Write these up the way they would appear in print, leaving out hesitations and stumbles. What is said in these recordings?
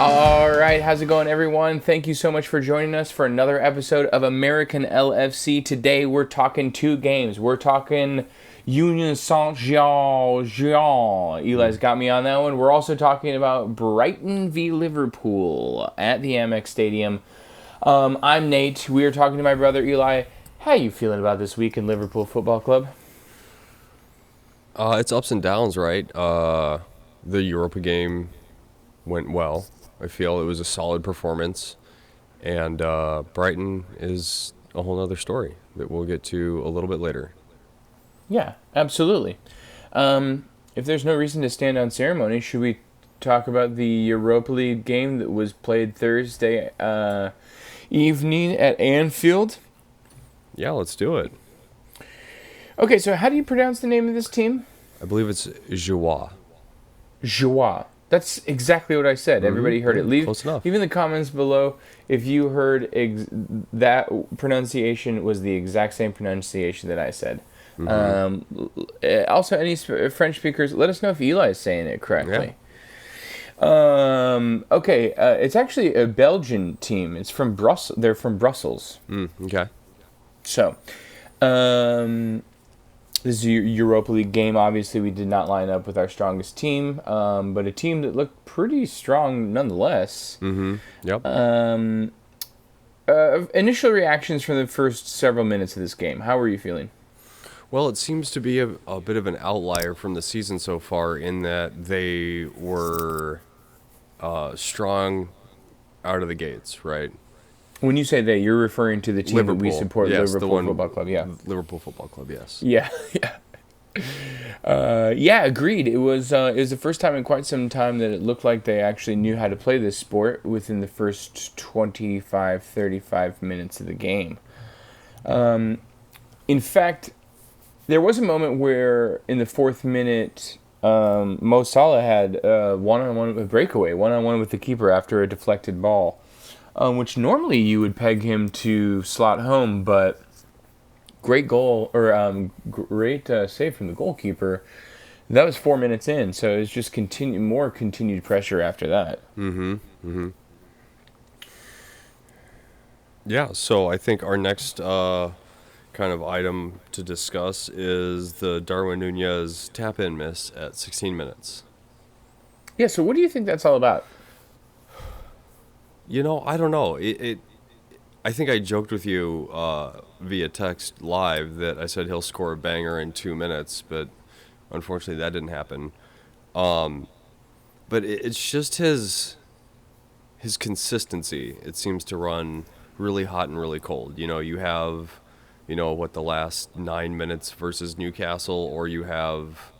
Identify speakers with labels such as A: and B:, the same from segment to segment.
A: All right, how's it going, everyone? Thank you so much for joining us for another episode of American LFC. Today, we're talking two games. We're talking Union Saint-Jean. Eli's got me on that one. We're also talking about Brighton v. Liverpool at the Amex Stadium. I'm Nate. We are talking to my brother Eli. How you feeling about this week in Liverpool Football Club?
B: It's ups and downs, right? The Europa game went well. I feel it was a solid performance. And Brighton is a whole other story that we'll get to a little bit later.
A: Yeah, absolutely. If there's no reason to stand on ceremony, should we talk about the Europa League game that was played Thursday evening at Anfield?
B: Yeah, let's do it.
A: Okay, so how do you pronounce the name of this team?
B: I believe it's Joie.
A: Joie. That's exactly what I said. Everybody heard it. Leave
B: Close enough.
A: in the comments below if you heard that pronunciation was the exact same pronunciation that I said. Also, any French speakers, let us know if Eli is saying it correctly. Okay, it's actually a Belgian team. It's from Brussels. They're from Brussels.
B: Okay.
A: So, this is a Europa League game. Obviously, we did not line up with our strongest team, but a team that looked pretty strong nonetheless.
B: Yep.
A: Initial reactions from the first several minutes of this game. How were you feeling?
B: Well, it seems to be a bit of an outlier from the season so far in that they were strong out of the gates, right?
A: When you say that, you're referring to the team that we support,
B: yes,
A: Liverpool Football Club. Yeah.
B: Liverpool Football Club, yes.
A: Yeah. Yeah, agreed. It was the first time in quite some time that it looked like they actually knew how to play this sport within the first 25, 35 minutes of the game. In fact, there was a moment where in the fourth minute, Mo Salah had a breakaway, one-on-one with the keeper after a deflected ball, which normally you would peg him to slot home, but great goal, or great save from the goalkeeper. That was 4 minutes in, so it was just continued pressure after that.
B: Yeah, so I think our next kind of item to discuss is the Darwin Nunez tap-in miss at 16 minutes.
A: Yeah, so what do you think that's all about?
B: I don't know. I think I joked with you via text live that I said he'll score a banger in 2 minutes, but unfortunately that didn't happen. But it's just his consistency. It seems to run really hot and really cold. You have, the last 9 minutes versus Newcastle, or you have,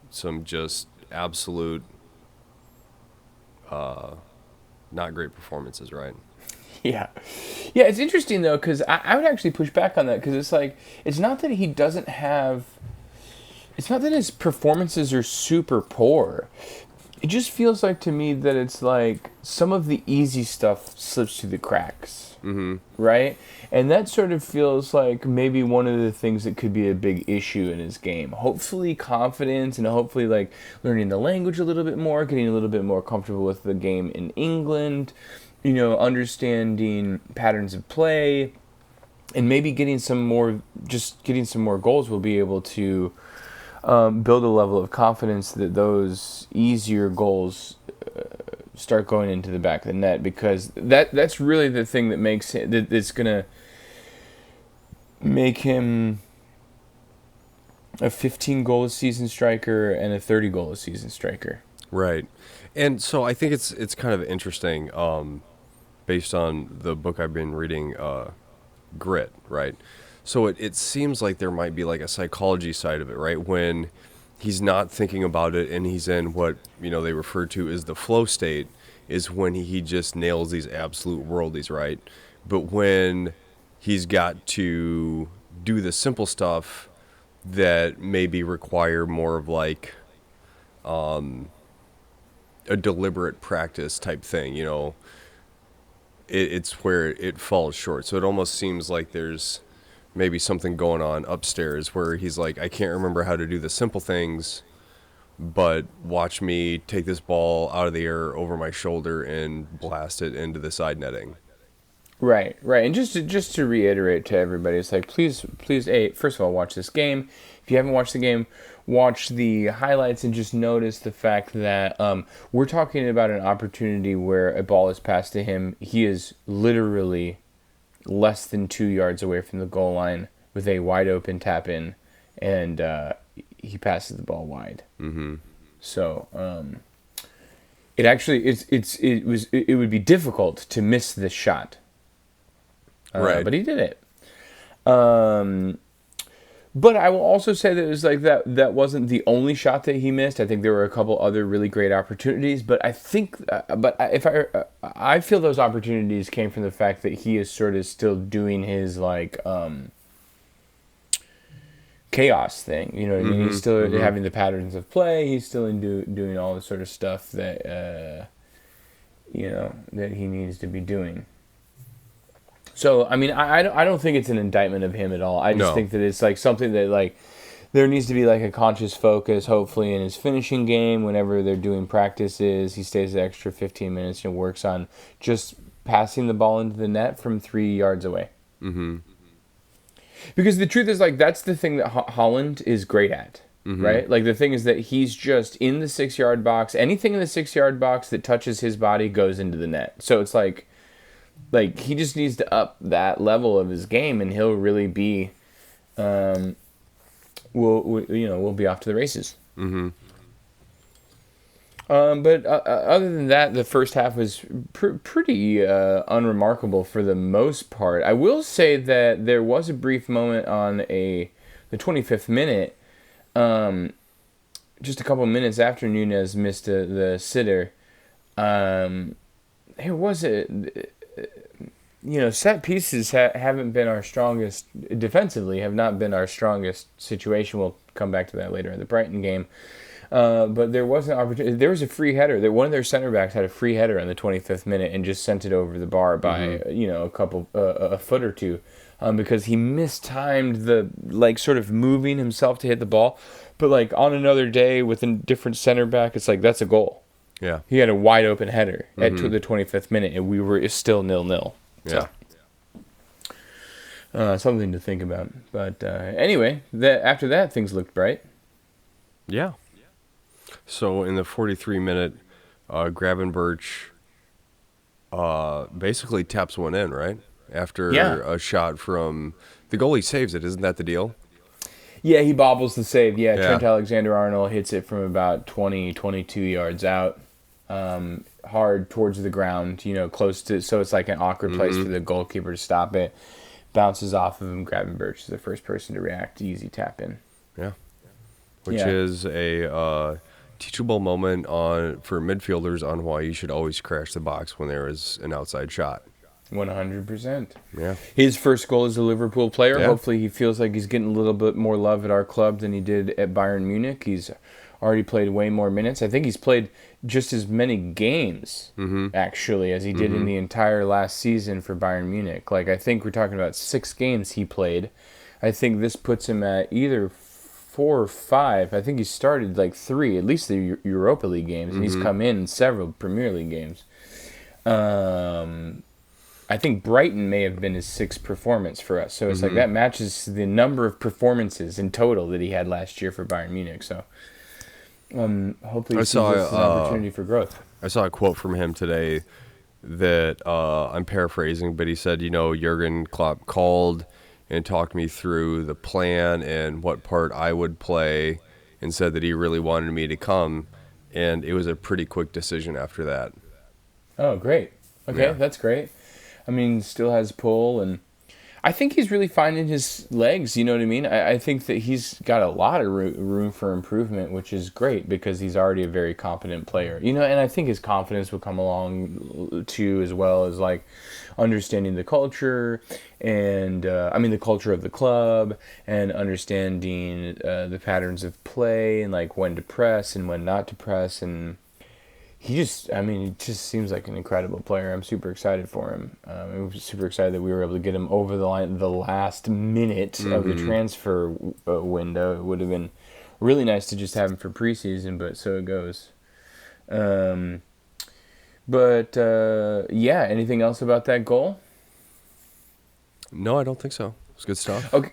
B: some just absolute not great performances, right?
A: Yeah, it's interesting though, because I would actually push back on that, because it's like, it's not that his performances are super poor. It just feels like to me that it's like some of the easy stuff slips through the cracks, right? And that sort of feels like maybe one of the things that could be a big issue in his game. Hopefully confidence, and hopefully like learning the language a little bit more, getting a little bit more comfortable with the game in England, understanding patterns of play, and maybe getting some more goals will be able to build a level of confidence that those easier goals start going into the back of the net, because that's really the thing that's gonna make him a 15 goal a season striker and a 30 goal a season striker.
B: Right. And so I think it's kind of interesting, based on the book I've been reading, Grit, right? So it seems like there might be like a psychology side of it, right? When he's not thinking about it and he's in what, they refer to as the flow state, is when he just nails these absolute worldies, right? But when he's got to do the simple stuff that maybe require more of like a deliberate practice type thing, it's where it falls short. So it almost seems like there's maybe something going on upstairs where he's like, I can't remember how to do the simple things but watch me take this ball out of the air over my shoulder and blast it into the side netting.
A: Right, right. And just to reiterate to everybody, it's like, please, hey, first of all, watch this game. If you haven't watched the game, watch the highlights and just notice the fact that we're talking about an opportunity where a ball is passed to him. He is literally less than 2 yards away from the goal line with a wide open tap in, and he passes the ball wide. Mm-hmm. So it actually it would be difficult to miss this shot.
B: Right.
A: But he did it. But I will also say that it was like that wasn't the only shot that he missed. I think there were a couple other really great opportunities. But I think, I feel those opportunities came from the fact that he is sort of still doing his like chaos thing. You know what I mean? He's still having the patterns of play. He's still doing all the sort of stuff that that he needs to be doing. So, I mean, I don't think it's an indictment of him at all. I just think that it's like something that like there needs to be like a conscious focus, hopefully, in his finishing game. Whenever they're doing practices, he stays the extra 15 minutes and works on just passing the ball into the net from 3 yards away. Mm-hmm. Because the truth is, like, that's the thing that Holland is great at, right? Like, the thing is that he's just in the 6 yard box. Anything in the 6 yard box that touches his body goes into the net. So it's like he just needs to up that level of his game, and he'll really be, we'll be off to the races. Mm-hmm. But other than that, the first half was pretty unremarkable for the most part. I will say that there was a brief moment on the 25th minute, just a couple minutes after Nunez missed the sitter. There was set pieces haven't been our strongest defensively, have not been our strongest situation. We'll come back to that later in the Brighton game. But there was an opportunity. There was a free header. One of their center backs had a free header in the 25th minute and just sent it over the bar by a foot or two, because he mistimed the sort of moving himself to hit the ball. But like on another day with a different center back, it's like that's a goal.
B: Yeah,
A: he had a wide open header at the 25th minute, and we were still 0-0.
B: Yeah.
A: So, something to think about. But anyway, after that, things looked bright.
B: Yeah. So in the 43-minute, Gravenberch basically taps one in, right? After a shot from the goalie saves it. Isn't that the deal?
A: Yeah, he bobbles the save. Yeah, Trent Alexander-Arnold hits it from about 22 yards out. Hard towards the ground, close to, so it's like an awkward place for the goalkeeper to stop it. Bounces off of him. Gravenberch is the first person to react. Easy tap in.
B: Yeah. Which is a teachable moment for midfielders on why you should always crash the box when there is an outside shot.
A: 100%.
B: Yeah.
A: His first goal as a Liverpool player.
B: Yeah.
A: Hopefully he feels like he's getting a little bit more love at our club than he did at Bayern Munich. He's already played way more minutes. I think he's played just as many games, actually, as he did in the entire last season for Bayern Munich. Like, I think we're talking about 6 games he played. I think this puts him at either 4 or 5. I think he started 3, at least the Europa League games, and he's come in several Premier League games. I think Brighton may have been his 6th performance for us. So it's like that matches the number of performances in total that he had last year for Bayern Munich. So hopefully he sees this as an opportunity for growth.
B: I saw a quote from him today that I'm paraphrasing, but he said, Jurgen Klopp called and talked me through the plan and what part I would play, and said that he really wanted me to come, and it was a pretty quick decision after that.
A: Oh, great. Okay, That's great. I mean, still has pull, and I think he's really finding his legs, you know what I mean? I think that he's got a lot of room for improvement, which is great because he's already a very competent player. And I think his confidence will come along too, as well as understanding the culture and, the culture of the club, and understanding the patterns of play and when to press and when not to press. And he just seems like an incredible player. I'm super excited for him. I'm super excited that we were able to get him over the line the last minute of the transfer window. It would have been Really nice to just have him for preseason, but so it goes. Yeah, anything else about that goal?
B: No, I don't think so. It's good stuff.
A: Okay.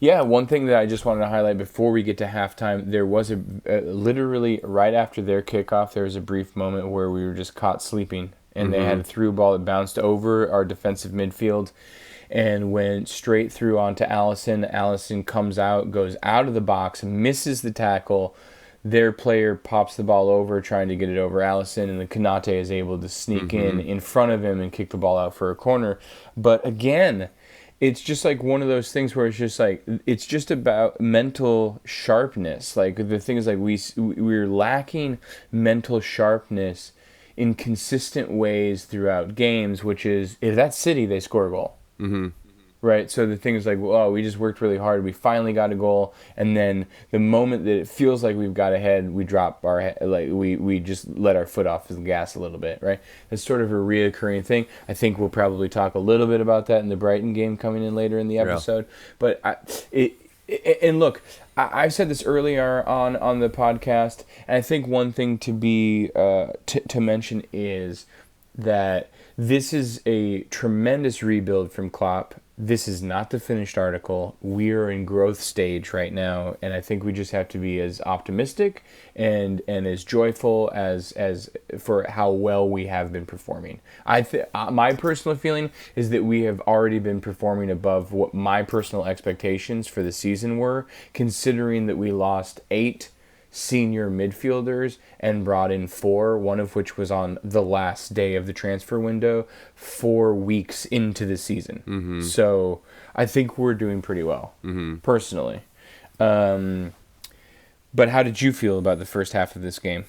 A: Yeah, one thing that I just wanted to highlight before we get to halftime, there was literally right after their kickoff, there was a brief moment where we were just caught sleeping, and they had a through ball that bounced over our defensive midfield and went straight through onto Allison. Allison comes out, goes out of the box, misses the tackle. Their player pops the ball over, trying to get it over Allison, and the Kanate is able to sneak in front of him and kick the ball out for a corner. But again, it's just like one of those things where it's just like, it's just about mental sharpness. Like the thing is, like we're lacking mental sharpness in consistent ways throughout games, which is, if that's City, they score a goal. Right? So the thing is like, well, we just worked really hard. We finally got a goal. And then the moment that it feels like we've got ahead, we drop our head, like we just let our foot off the gas a little bit, right? It's sort of a reoccurring thing. I think we'll probably talk a little bit about that in the Brighton game coming in later in the episode. Yeah. But look, I've said this earlier on the podcast, and I think one thing to be to mention is that this is a tremendous rebuild from Klopp. This is not the finished article. We are in growth stage right now, and I think we just have to be as optimistic and as joyful as for how well we have been performing. My personal feeling is that we have already been performing above what my personal expectations for the season were, considering that we lost 8 senior midfielders and brought in 4, one of which was on the last day of the transfer window, 4 weeks into the season. So I think we're doing pretty well, personally. But how did you feel about the first half of this game?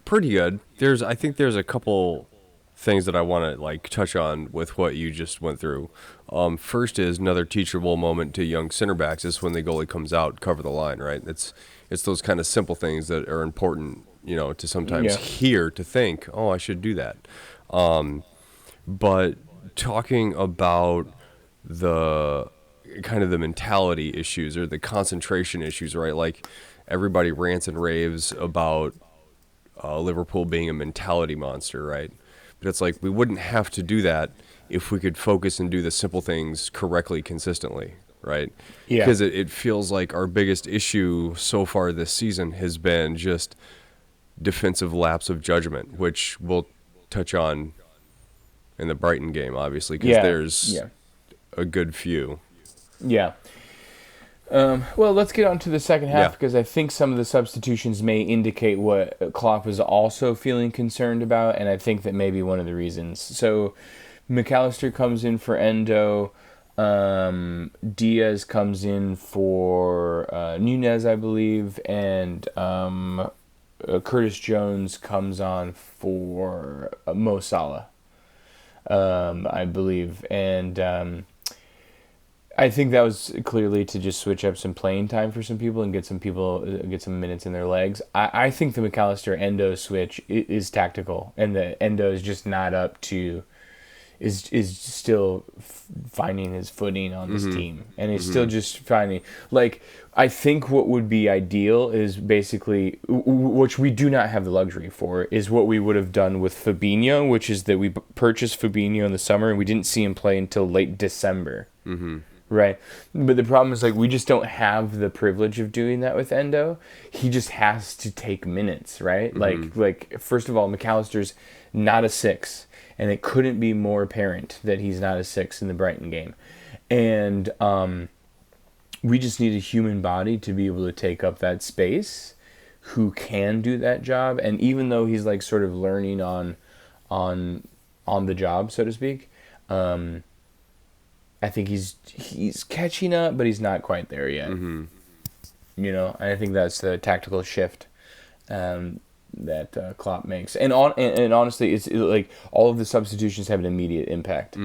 B: Pretty good. I think there's a couple things that I want to like touch on with what you just went through. First is another teachable moment to young center backs is when the goalie comes out, cover the line, right? It's those kind of simple things that are important, to sometimes hear, to think, oh, I should do that. But talking about the kind of the mentality issues or the concentration issues, right? Like everybody rants and raves about Liverpool being a mentality monster, right? But it's like we wouldn't have to do that if we could focus and do the simple things correctly, consistently, right?
A: Yeah.
B: Because it feels like our biggest issue so far this season has been just defensive lapse of judgment, which we'll touch on in the Brighton game, obviously, because there's a good few.
A: Yeah. Well, let's get on to the second half because I think some of the substitutions may indicate what Klopp was also feeling concerned about, and I think that may be one of the reasons. So McAllister comes in for Endo. Diaz comes in for Nunez, I believe, and Curtis Jones comes on for Mo Salah, I believe. And I think that was clearly to just switch up some playing time for some people and get some minutes in their legs. I think the McAllister-Endo switch is tactical, and the Endo is just not up to... is still finding his footing on this team. And he's still just finding... Like, I think what would be ideal is basically... Which we do not have the luxury for, is what we would have done with Fabinho, which is that we purchased Fabinho in the summer and we didn't see him play until late December. Right? But the problem is, like, we just don't have the privilege of doing that with Endo. He just has to take minutes, right? Like first of all, McAllister's not a 6. And it couldn't be more apparent that he's not a 6 in the Brighton game. And we just need a human body to be able to take up that space who can do that job. And even though he's like sort of learning on the job, so to speak, I think he's catching up, but he's not quite there yet. And I think that's the tactical shift that Klopp makes, and honestly, it's like all of the substitutions have an immediate impact.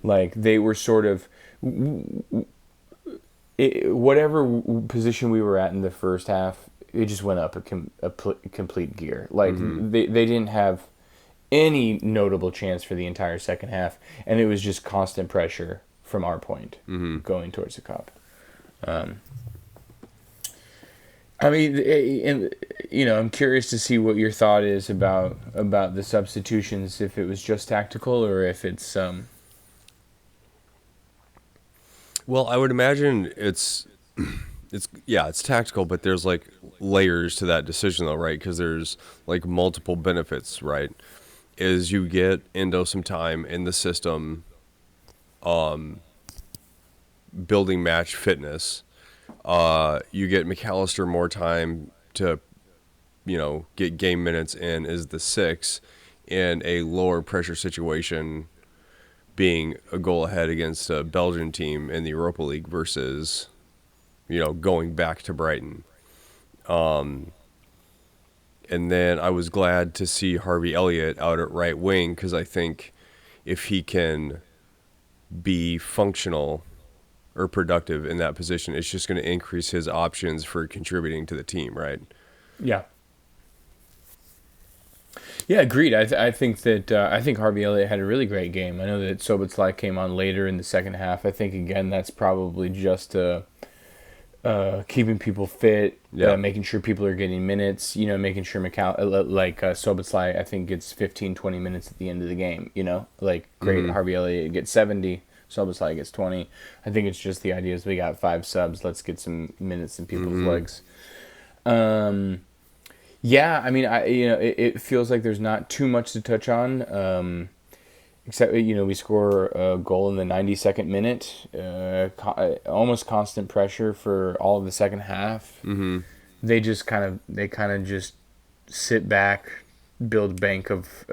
A: Like they were sort of whatever position we were at in the first half, it just went up a complete gear. Like they didn't have any notable chance for the entire second half, and it was just constant pressure from our point going towards the Kop. I mean, and I'm curious to see what your thought is about the substitutions. If it was just tactical, or if it's
B: Well, I would imagine it's tactical, but there's like layers to that decision though, right? Because there's like multiple benefits, right? Is you get Endo some time in the system, building match fitness. You get McAllister more time to, get game minutes in as the six in a lower pressure situation, being a goal ahead against a Belgian team in the Europa League versus, going back to Brighton. And then I was glad to see Harvey Elliott out at right wing because I think if he can be functional or productive in that position, it's just going to increase his options for contributing to the team, right?
A: yeah. Yeah, agreed. I think that I think Harvey Elliott had a really great game. I know that Sobotlai came on later in the second half. I think again that's probably just keeping people fit,
B: Yeah.
A: making sure people are getting minutes. Making sure Sobotlai I think gets 15, 20 minutes at the end of the game. Great Harvey Elliott gets 70. Sobotlai gets 20. I think it's just the idea is we got 5 subs. Let's get some minutes in people's legs. Yeah, I mean, it feels like there's not too much to touch on, except we score a goal in the 92nd minute, almost constant pressure for all of the second half.
B: Mm-hmm.
A: They kind of just sit back, build bank of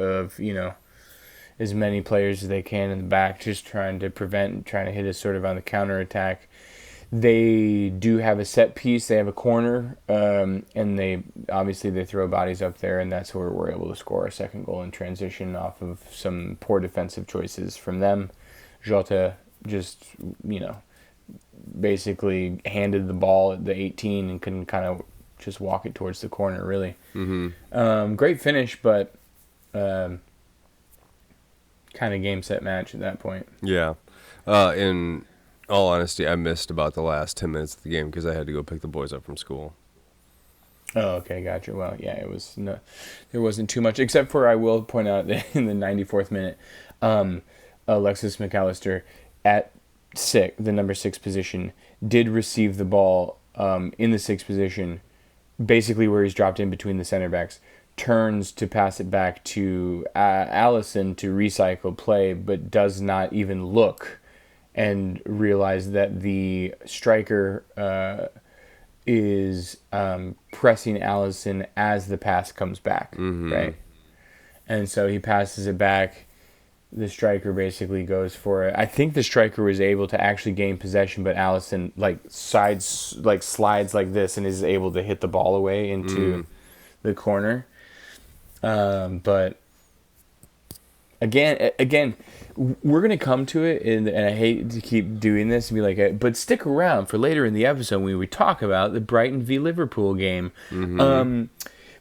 A: as many players as they can in the back, just trying to hit us sort of on the counter attack. They do have a set piece. They have a corner, and they throw bodies up there, and that's where we're able to score our second goal in transition off of some poor defensive choices from them. Jota just, basically handed the ball at the 18 and couldn't kind of just walk it towards the corner, really.
B: Mm-hmm.
A: Great finish, but kind of game, set, match at that point.
B: Yeah. In all honesty, I missed about the last 10 minutes of the game because I had to go pick the boys up from school.
A: Oh, okay, gotcha. Well, yeah, there wasn't too much, except for I will point out that in the 94th minute, Alexis McAllister at the number 6 position did receive the ball in the 6th position, basically where he's dropped in between the center backs, turns to pass it back to Allison to recycle play, but does not even look and realize that the striker is pressing Allison as the pass comes back, right? And so he passes it back. The striker basically goes for it. I think the striker was able to actually gain possession, but Allison slides like this and is able to hit the ball away into the corner. But again, we're going to come to it, and I hate to keep doing this and be like, but stick around for later in the episode when we talk about the Brighton v Liverpool game.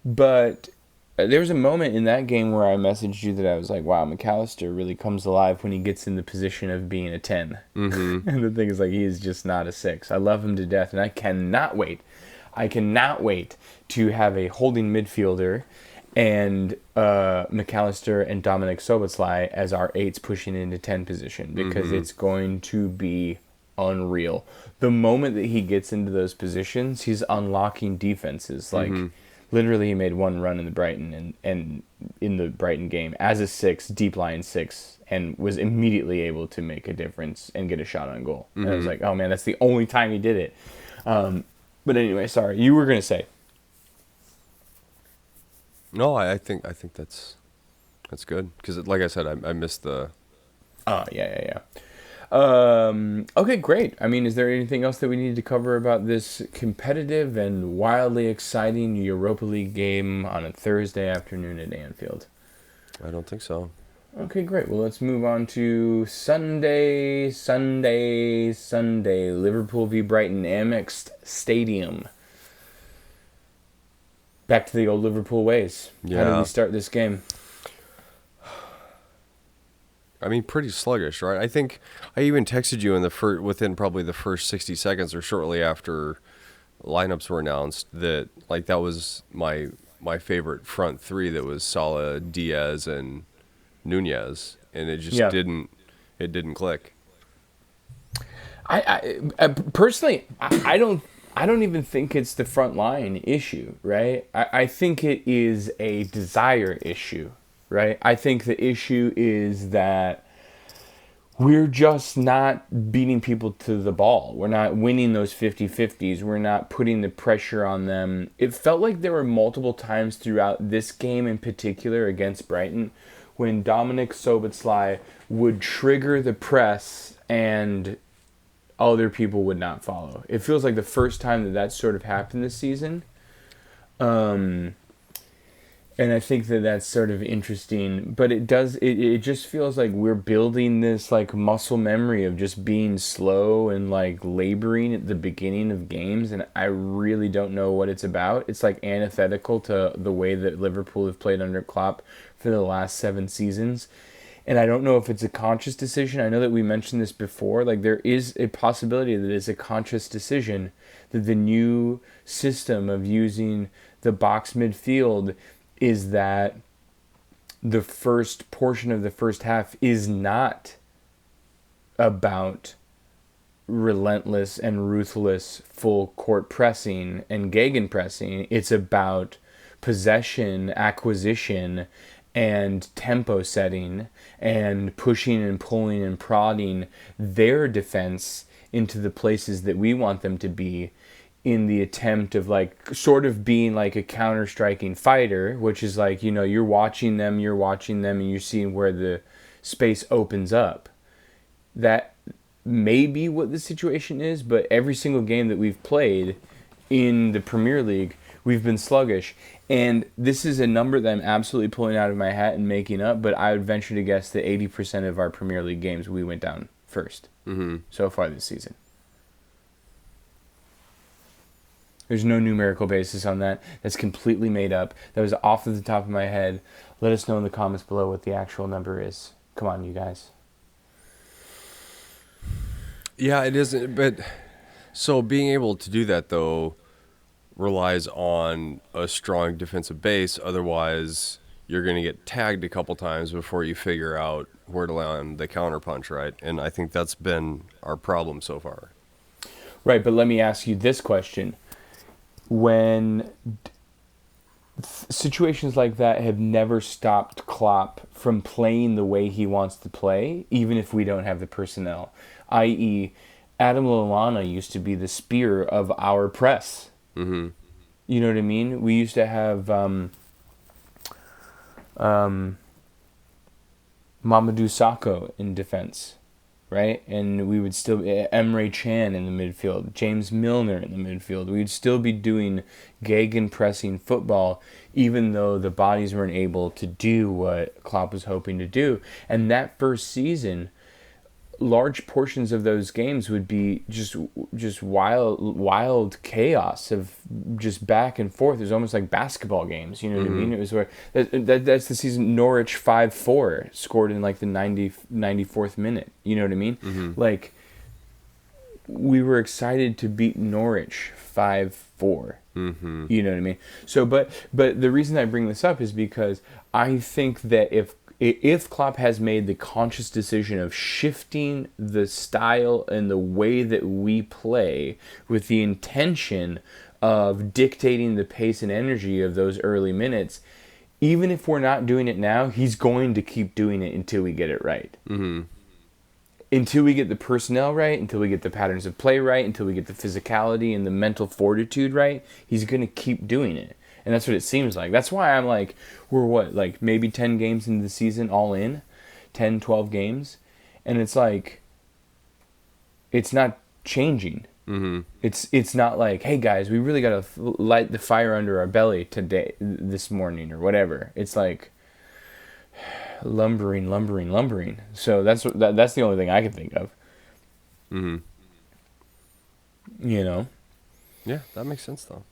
A: But there was a moment in that game where I messaged you that I was like, wow, McAllister really comes alive when he gets in the position of being a 10. And the thing is, he is just not a 6. I love him to death, and I cannot wait to have a holding midfielder and McAllister and Dominic Szoboszlai as our 8s pushing into 10 position, because it's going to be unreal. The moment that he gets into those positions, he's unlocking defenses. Literally, he made one run in the Brighton and in the Brighton game as a 6, deep line 6, and was immediately able to make a difference and get a shot on goal. And I was like, oh man, that's the only time he did it. But anyway, sorry, you were gonna say.
B: No, I think that's good because, like I said, I missed the.
A: Yeah. Okay, great. I mean, is there anything else that we need to cover about this competitive and wildly exciting Europa League game on a Thursday afternoon at Anfield?
B: I don't think so.
A: Okay, great. Well, let's move on to Sunday. Liverpool v Brighton, Amex Stadium. Back to the old Liverpool ways.
B: Yeah.
A: How did we start this game?
B: I mean, pretty sluggish, right? I think I even texted you within probably the first 60 seconds or shortly after lineups were announced, that like that was my favorite front three. That was Salah, Diaz, and Nunez, and it just
A: Yeah.
B: didn't click.
A: I personally, I don't even think it's the front line issue, right? I think it is a desire issue, right? I think the issue is that we're just not beating people to the ball. We're not winning those 50-50s. We're not putting the pressure on them. It felt like there were multiple times throughout this game in particular against Brighton when Dominic Soboslai would trigger the press and other people would not follow. It feels like the first time that that sort of happened this season. And I think that that's sort of interesting, but it just feels like we're building this like muscle memory of just being slow and like laboring at the beginning of games, and I really don't know what it's about. It's like antithetical to the way that Liverpool have played under Klopp for the last 7 seasons. And I don't know if it's a conscious decision. I know that we mentioned this before. Like, there is a possibility that it's a conscious decision that the new system of using the box midfield is that the first portion of the first half is not about relentless and ruthless full court pressing and gegenpressing. It's about possession, acquisition, and tempo setting, and pushing and pulling and prodding their defense into the places that we want them to be, in the attempt of like sort of being like a counter-striking fighter, which is like, you know, you're watching them, and you're seeing where the space opens up. That may be what the situation is, but every single game that we've played in the Premier League, we've been sluggish. And this is a number that I'm absolutely pulling out of my hat and making up, but I would venture to guess that 80% of our Premier League games we went down first so far this season. There's no numerical basis on that. That's completely made up. That was off the top of my head. Let us know in the comments below what the actual number is. Come on, you guys.
B: Yeah, it isn't. But so being able to do that though relies on a strong defensive base. Otherwise, you're going to get tagged a couple times before you figure out where to land the counterpunch, right? And I think that's been our problem so far.
A: Right, but let me ask you this question. When situations like that have never stopped Klopp from playing the way he wants to play, even if we don't have the personnel, i.e., Adam Lallana used to be the spear of our press.
B: Mm-hmm.
A: You know what I mean? We used to have Mamadou Sakho in defense, right? And we would still Emre Can in the midfield, James Milner in the midfield. We'd still be doing gegenpressing football, even though the bodies weren't able to do what Klopp was hoping to do. And that first season, large portions of those games would be just wild chaos of just back and forth. It was almost like basketball games, you know what I mean? It was where that's the season Norwich 5-4 scored in like the 94th minute, you know what I mean? Like, we were excited to beat Norwich 5-4. You know what I mean? So but the reason I bring this up is because I think that if Klopp has made the conscious decision of shifting the style and the way that we play with the intention of dictating the pace and energy of those early minutes, even if we're not doing it now, he's going to keep doing it until we get it right. Until we get the personnel right, until we get the patterns of play right, until we get the physicality and the mental fortitude right, he's going to keep doing it. And that's what it seems like. That's why I'm like, we're what, like maybe 10 games into the season all in? 10, 12 games? And it's like, it's not changing. It's not like, hey guys, we really got to light the fire under our belly today, this morning, or whatever. It's like lumbering. So that's the only thing I can think of. You know?
B: Yeah, that makes sense though.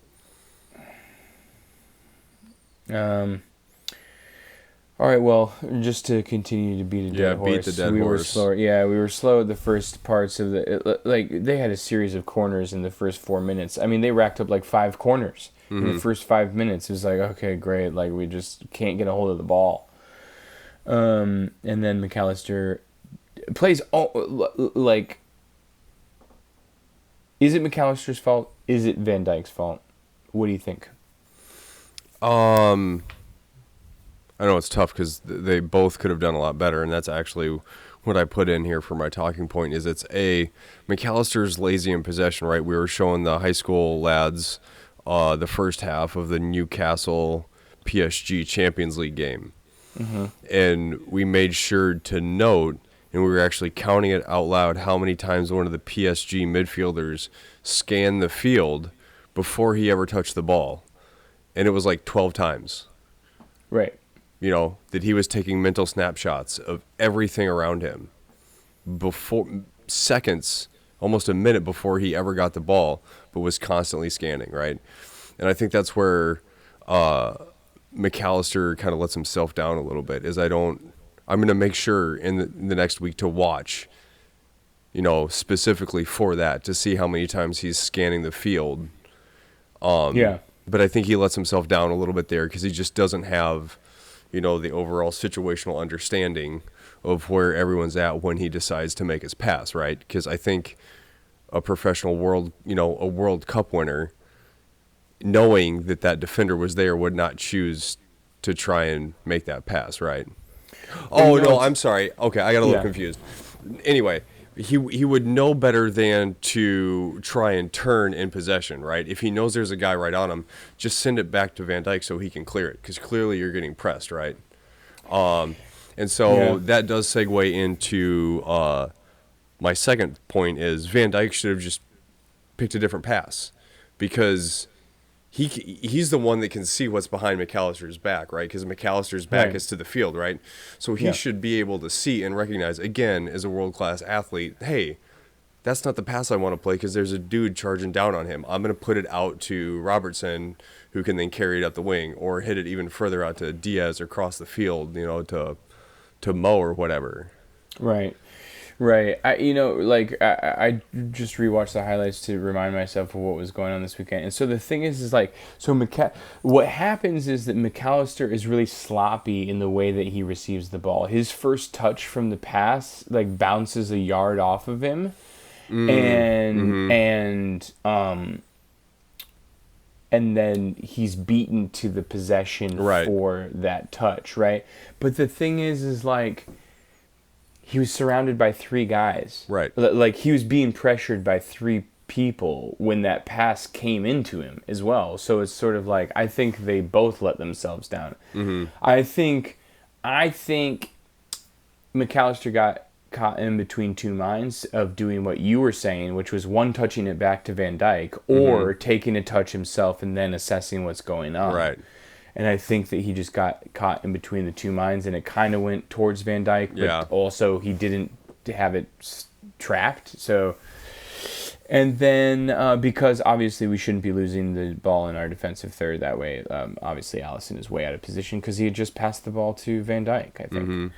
A: All right, well, just to continue to beat a
B: Yeah,
A: dead
B: beat the
A: horse,
B: dead
A: we were
B: horse.
A: slower. Yeah, we were slow at the first parts of like they had a series of corners in the first 4 minutes. I mean, they racked up like 5 corners in the first 5 minutes. It was like, okay, great. Like we just can't get a hold of the ball. And then McAllister plays like. Is it McAllister's fault? Is it Van Dijk's fault? What do you think?
B: I know it's tough because they both could have done a lot better, and that's actually what I put in here for my talking point. Is it's McAllister's lazy in possession, right? We were showing the high school lads the first half of the Newcastle PSG Champions League game, and we made sure to note, and we were actually counting it out loud, how many times one of the PSG midfielders scanned the field before he ever touched the ball, and it was like 12 times.
A: Right.
B: You know, that he was taking mental snapshots of everything around him before seconds, almost a minute before he ever got the ball, but was constantly scanning, right? And I think that's where McAllister kind of lets himself down a little bit. I'm going to make sure in the next week to watch, you know, specifically for that, to see how many times he's scanning the field.
A: Yeah.
B: But I think he lets himself down a little bit there because he just doesn't have, you know, the overall situational understanding of where everyone's at when he decides to make his pass, right? Because I think a professional a World Cup winner, knowing that defender was there, would not choose to try and make that pass, right? Oh, no, I'm sorry. Okay, I got a little confused. Anyway, he would know better than to try and turn in possession, right? If he knows there's a guy right on him, just send it back to Van Dijk so he can clear it, because clearly you're getting pressed, right? And so that does segue into my second point is Van Dijk should have just picked a different pass, because he's the one that can see what's behind McAllister's back, right? Because McAllister's back is to the field, right? So he should be able to see and recognize, again, as a world-class athlete, hey, that's not the pass I want to play because there's a dude charging down on him. I'm going to put it out to Robertson, who can then carry it up the wing, or hit it even further out to Diaz or cross the field, you know, to Mo or whatever.
A: Right. Right. I just rewatched the highlights to remind myself of what was going on this weekend. And so the thing is what happens is that McAllister is really sloppy in the way that he receives the ball. His first touch from the pass like bounces a yard off of him. And then he's beaten to the possession for that touch, right? But the thing is like he was surrounded by three guys.
B: Right.
A: Like he was being pressured by three people when that pass came into him as well. So it's sort of like I think they both let themselves down. I think McAllister got caught in between two minds of doing what you were saying, which was one touching it back to Van Dijk or taking a touch himself and then assessing what's going on.
B: Right.
A: And I think that he just got caught in between the two minds, and it kind of went towards Van Dijk, but also he didn't have it tracked. So, and then because obviously we shouldn't be losing the ball in our defensive third that way. Obviously, Allison is way out of position because he had just passed the ball to Van Dijk, I think.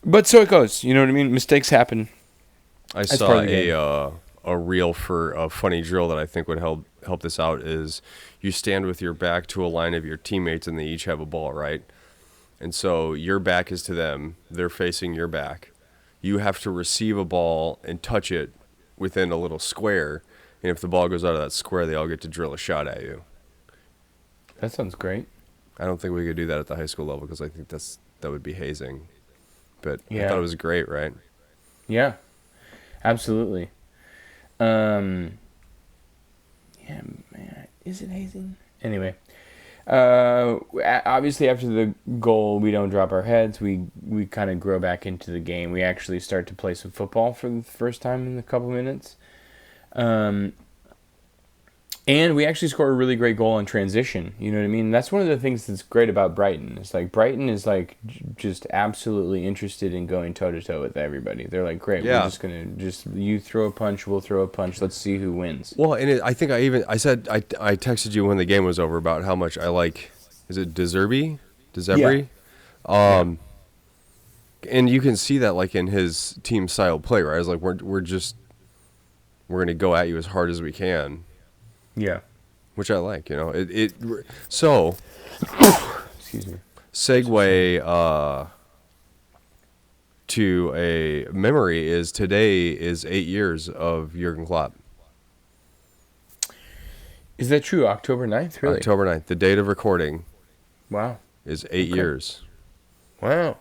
A: But so it goes. You know what I mean? Mistakes happen.
B: I saw a reel for a funny drill that I think would help this out is you stand with your back to a line of your teammates and they each have a ball, right? And so your back is to them. They're facing your back. You have to receive a ball and touch it within a little square. And if the ball goes out of that square, they all get to drill a shot at you.
A: That sounds great.
B: I don't think we could do that at the high school level because I think that would be hazing. But I thought it was great, right?
A: Yeah, absolutely. Yeah, man, is it hazing? Anyway, obviously after the goal, we don't drop our heads. We kind of grow back into the game. We actually start to play some football for the first time in a couple minutes. And we actually score a really great goal in transition. You know what I mean? That's one of the things that's great about Brighton. It's like Brighton is like just absolutely interested in going toe-to-toe with everybody. They're like, great, we're just going to you throw a punch, we'll throw a punch. Let's see who wins.
B: Well, and I think I texted you when the game was over about how much I like, is it De Zerbi?
A: Yeah. Yeah.
B: And you can see that like in his team style play, right? It's like we're gonna go at you as hard as we can,
A: Yeah.
B: which I like. You know, so
A: Excuse me. So sorry.
B: segue to a memory is today is 8 years of Jurgen Klopp.
A: Is that true? October 9th? Really?
B: October 9th, the date of recording,
A: Wow.
B: is 8 years.
A: Wow.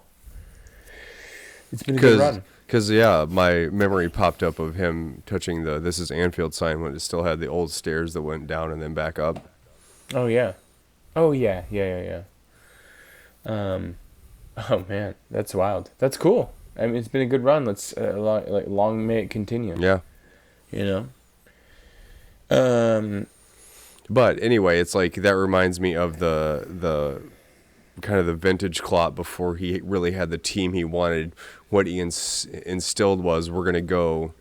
A: It's been a good run.
B: Because, yeah, my memory popped up of him touching the "This is Anfield" sign when it still had the old stairs that went down and then back up.
A: Oh, yeah. Oh, yeah. Oh, man. That's wild. That's cool. I mean, it's been a good run. Let's, long may it continue.
B: Yeah.
A: You know?
B: But anyway, it's like that reminds me of the kind of the vintage Klopp before he really had the team he wanted. What he instilled was we're going to go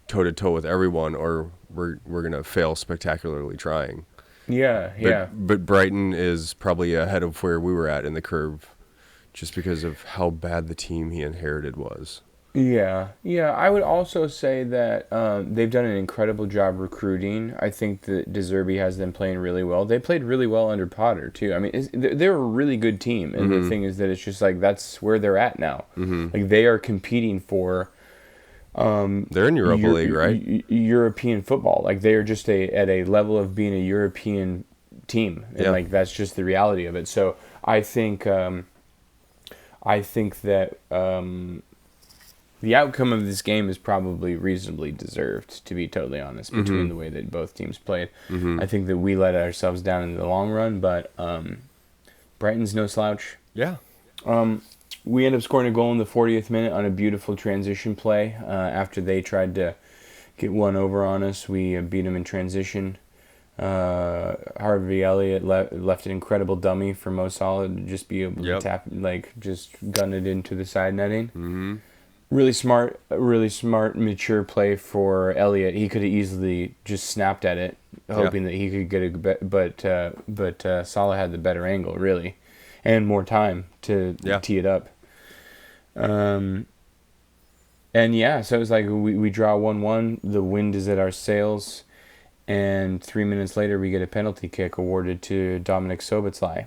B: toe to toe with everyone, or we're going to fail spectacularly trying.
A: Yeah.
B: But Brighton is probably ahead of where we were at in the curve, just because of how bad the team he inherited was.
A: Yeah. I would also say that they've done an incredible job recruiting. I think that De Zerbi has them playing really well. They played really well under Potter too. I mean, they're a really good team, and the thing is that it's just like that's where they're at now. Like they are competing for.
B: They're in Europa League, right?
A: European football. Like they are just at a level of being a European team, and like that's just the reality of it. So I think that. The outcome of this game is probably reasonably deserved, to be totally honest, between the way that both teams played. I think that we let ourselves down in the long run, but Brighton's no slouch.
B: Yeah.
A: We end up scoring a goal in the 40th minute on a beautiful transition play. After they tried to get one over on us, we beat them in transition. Harvey Elliott left an incredible dummy for Mo Salah to just be able to tap, like, just gun it into the side netting. Really smart, mature play for Elliott. He could have easily just snapped at it, hoping that he could get a but Salah had the better angle, really, and more time to tee it up. So it was like we draw 1-1. The wind is at our sails, and 3 minutes later we get a penalty kick awarded to Dominic Szoboszlai.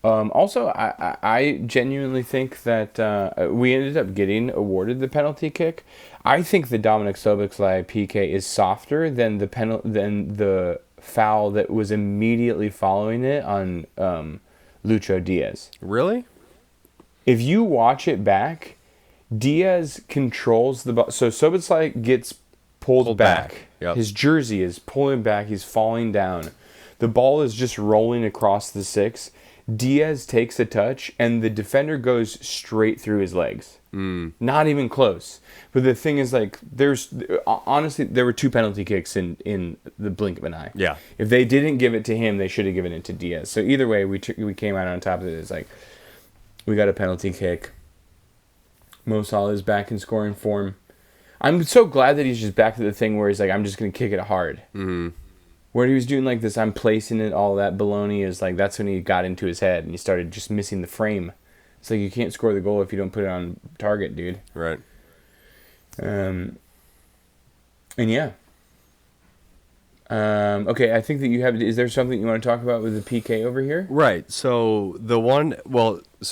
A: Also, I genuinely think that we ended up getting awarded the penalty kick. I think the Dominic Szoboszlai PK is softer than the foul that was immediately following it on Lucho Diaz.
B: Really?
A: If you watch it back, Diaz controls the ball. So Szoboszlai gets pulled back.
B: Yep.
A: His jersey is pulling back. He's falling down. The ball is just rolling across the 6. Diaz takes a touch, and the defender goes straight through his legs. Not even close. But the thing is, like, honestly, there were 2 penalty kicks in the blink of an eye.
B: Yeah.
A: If they didn't give it to him, they should have given it to Diaz. So either way, we came out on top of it. It's like, we got a penalty kick. Mo Salah is back in scoring form. I'm so glad that he's just back to the thing where he's like, I'm just going to kick it hard. Where he was doing like this, I'm placing it, all that baloney is like, that's when he got into his head and he started just missing the frame. It's like you can't score the goal if you don't put it on target, dude.
B: Right.
A: And yeah. Okay, I think that you have. Is there something you want to talk about with the PK over here?
B: Right. So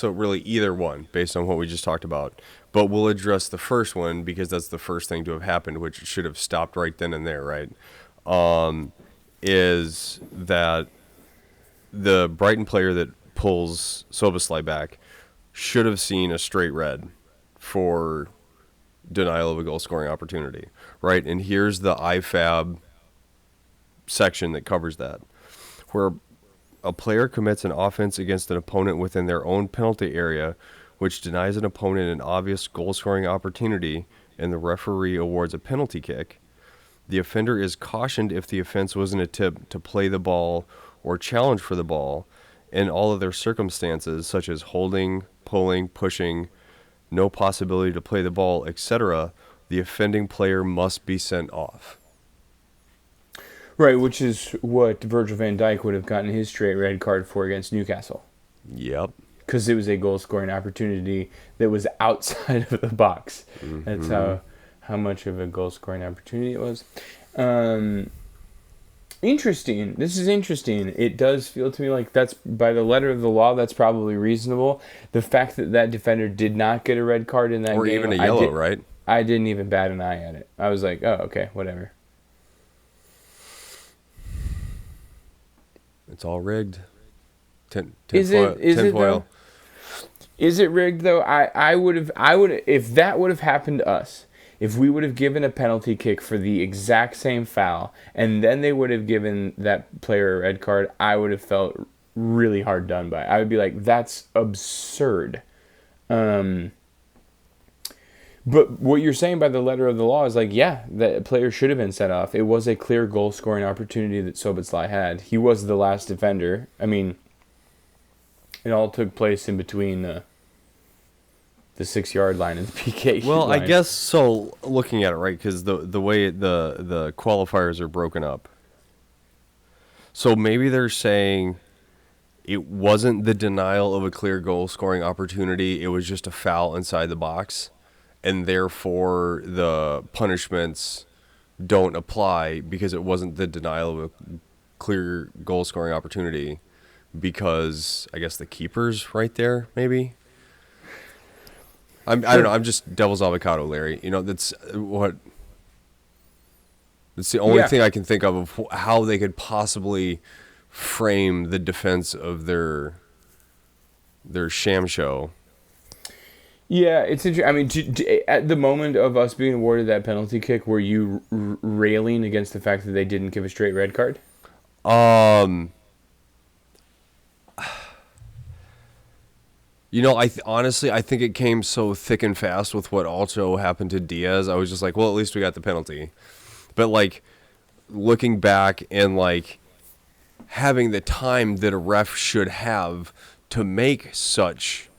B: really either one based on what we just talked about. But we'll address the first one because that's the first thing to have happened, which should have stopped right then and there, right? Is that the Brighton player that pulls Szoboszlai back should have seen a straight red for denial of a goal-scoring opportunity, right? And here's the IFAB section that covers that, where a player commits an offense against an opponent within their own penalty area, which denies an opponent an obvious goal-scoring opportunity, and the referee awards a penalty kick. The offender is cautioned if the offense was an attempt to play the ball or challenge for the ball, in all of their circumstances, such as holding, pulling, pushing, no possibility to play the ball, etc., the offending player must be sent off.
A: Right, which is what Virgil van Dijk would have gotten his straight red card for against Newcastle.
B: Yep.
A: Because it was a goal-scoring opportunity that was outside of the box. That's how much of a goal-scoring opportunity it was. Interesting. This is interesting. It does feel to me like that's, by the letter of the law, that's probably reasonable. The fact that that defender did not get a red card in that game.
B: Or even a yellow, right?
A: I didn't even bat an eye at it. I was like, oh, okay, whatever.
B: It's all rigged.
A: Is it though? Is it rigged though? I would if that would have happened to us, if we would have given a penalty kick for the exact same foul and then they would have given that player a red card, I would have felt really hard done by. I would be like, that's absurd. But what you're saying by the letter of the law is like, yeah, that player should have been sent off. It was a clear goal-scoring opportunity that Szoboszlai had. He was the last defender. I mean, it all took place in between the 6-yard line and the PK
B: Well,
A: line.
B: I guess so. Looking at it, right, because the way the qualifiers are broken up. So maybe they're saying it wasn't the denial of a clear goal-scoring opportunity. It was just a foul inside the box. And therefore, the punishments don't apply because it wasn't the denial of a clear goal-scoring opportunity because, I guess, the keeper's right there, maybe? I don't know. I'm just devil's avocado, Larry. You know, that's the only thing I can think of how they could possibly frame the defense of their sham show.
A: Yeah, it's interesting. I mean, at the moment of us being awarded that penalty kick, were you railing against the fact that they didn't give a straight red card?
B: You know, honestly, I think it came so thick and fast with what also happened to Diaz. I was just like, well, at least we got the penalty. But, like, looking back and, like, having the time that a ref should have to make such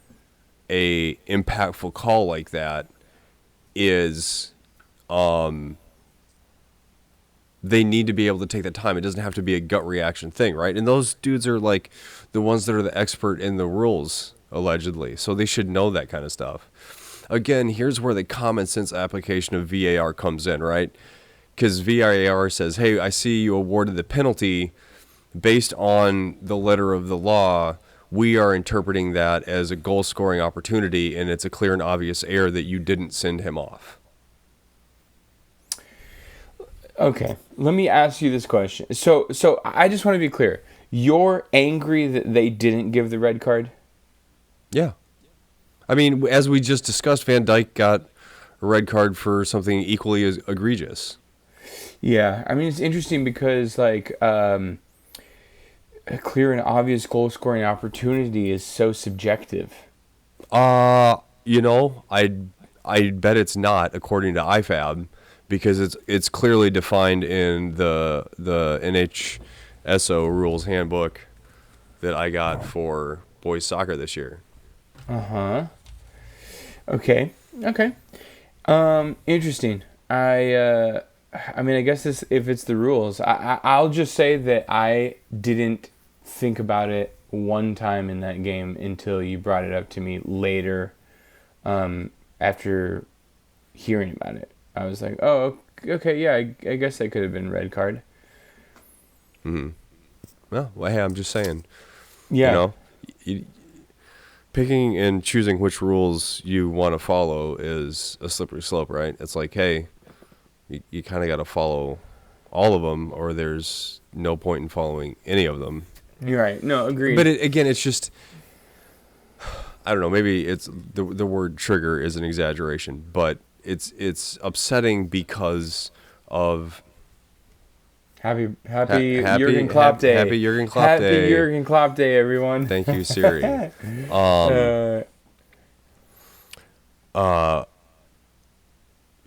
B: a impactful call like that is they need to be able to take the time. It doesn't have to be a gut reaction thing, right? And those dudes are like the ones that are the expert in the rules, allegedly. So they should know that kind of stuff. Again, here's where the common sense application of VAR comes in, right? Because VAR says, hey, I see you awarded the penalty based on the letter of the law. We are interpreting that as a goal-scoring opportunity, and it's a clear and obvious error that you didn't send him off.
A: Okay, let me ask you this question. So I just want to be clear. You're angry that they didn't give the red card?
B: Yeah. I mean, as we just discussed, Van Dijk got a red card for something equally as egregious.
A: Yeah, I mean, it's interesting because, like, a clear and obvious goal-scoring opportunity is so subjective.
B: You know, I bet it's not, according to IFAB, because it's clearly defined in the NHSO rules handbook that I got for boys soccer this year.
A: Okay. Interesting. I mean, I guess if it's the rules, I'll just say that I didn't think about it one time in that game until you brought it up to me later, after hearing about it. I was like, oh, okay, yeah, I guess that could have been red card.
B: Mm-hmm. Well, hey, I'm just saying.
A: Yeah.
B: You know, picking and choosing which rules you want to follow is a slippery slope, right? It's like, hey, you kind of got to follow all of them, or there's no point in following any of them.
A: You're right. No, agreed.
B: But again, it's just, I don't know, maybe it's the word trigger is an exaggeration, but it's upsetting because of
A: happy Jurgen Klopp Day.
B: Happy Jurgen Klopp Day.
A: Happy Jurgen Klopp Day, everyone.
B: Thank you, Siri.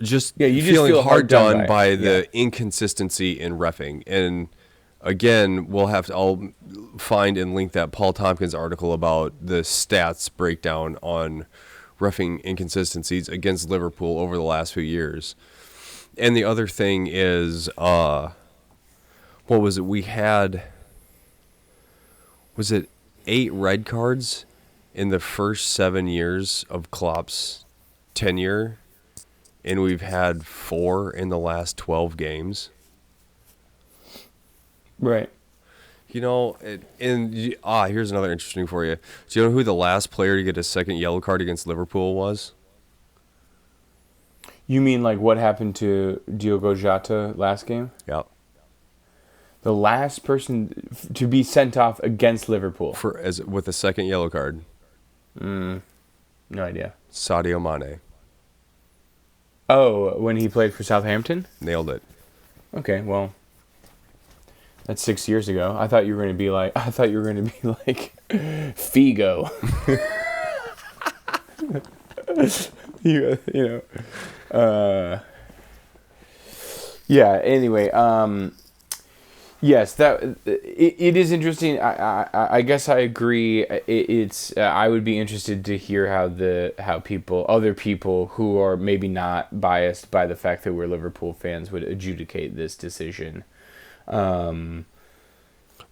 B: Just feeling
A: feel
B: hard done by
A: the
B: inconsistency in reffing. And again, I'll find and link that Paul Tompkins article about the stats breakdown on reffing inconsistencies against Liverpool over the last few years. And the other thing is, one what was it? We had, was it 8 red cards in the first 7 years of Klopp's tenure, and we've had 4 in the last 12 games.
A: Right.
B: You know, here's another interesting for you. Do you know who the last player to get a second yellow card against Liverpool was?
A: You mean like what happened to Diogo Jota last game?
B: Yeah.
A: The last person to be sent off against Liverpool.
B: With a second yellow card.
A: No idea.
B: Sadio Mane.
A: Oh, when he played for Southampton?
B: Nailed it.
A: Okay, well, that's 6 years ago. I thought you were going to be like Figo. Yeah, anyway, yes, it is interesting. I guess I agree. It's I would be interested to hear how other people who are maybe not biased by the fact that we're Liverpool fans would adjudicate this decision.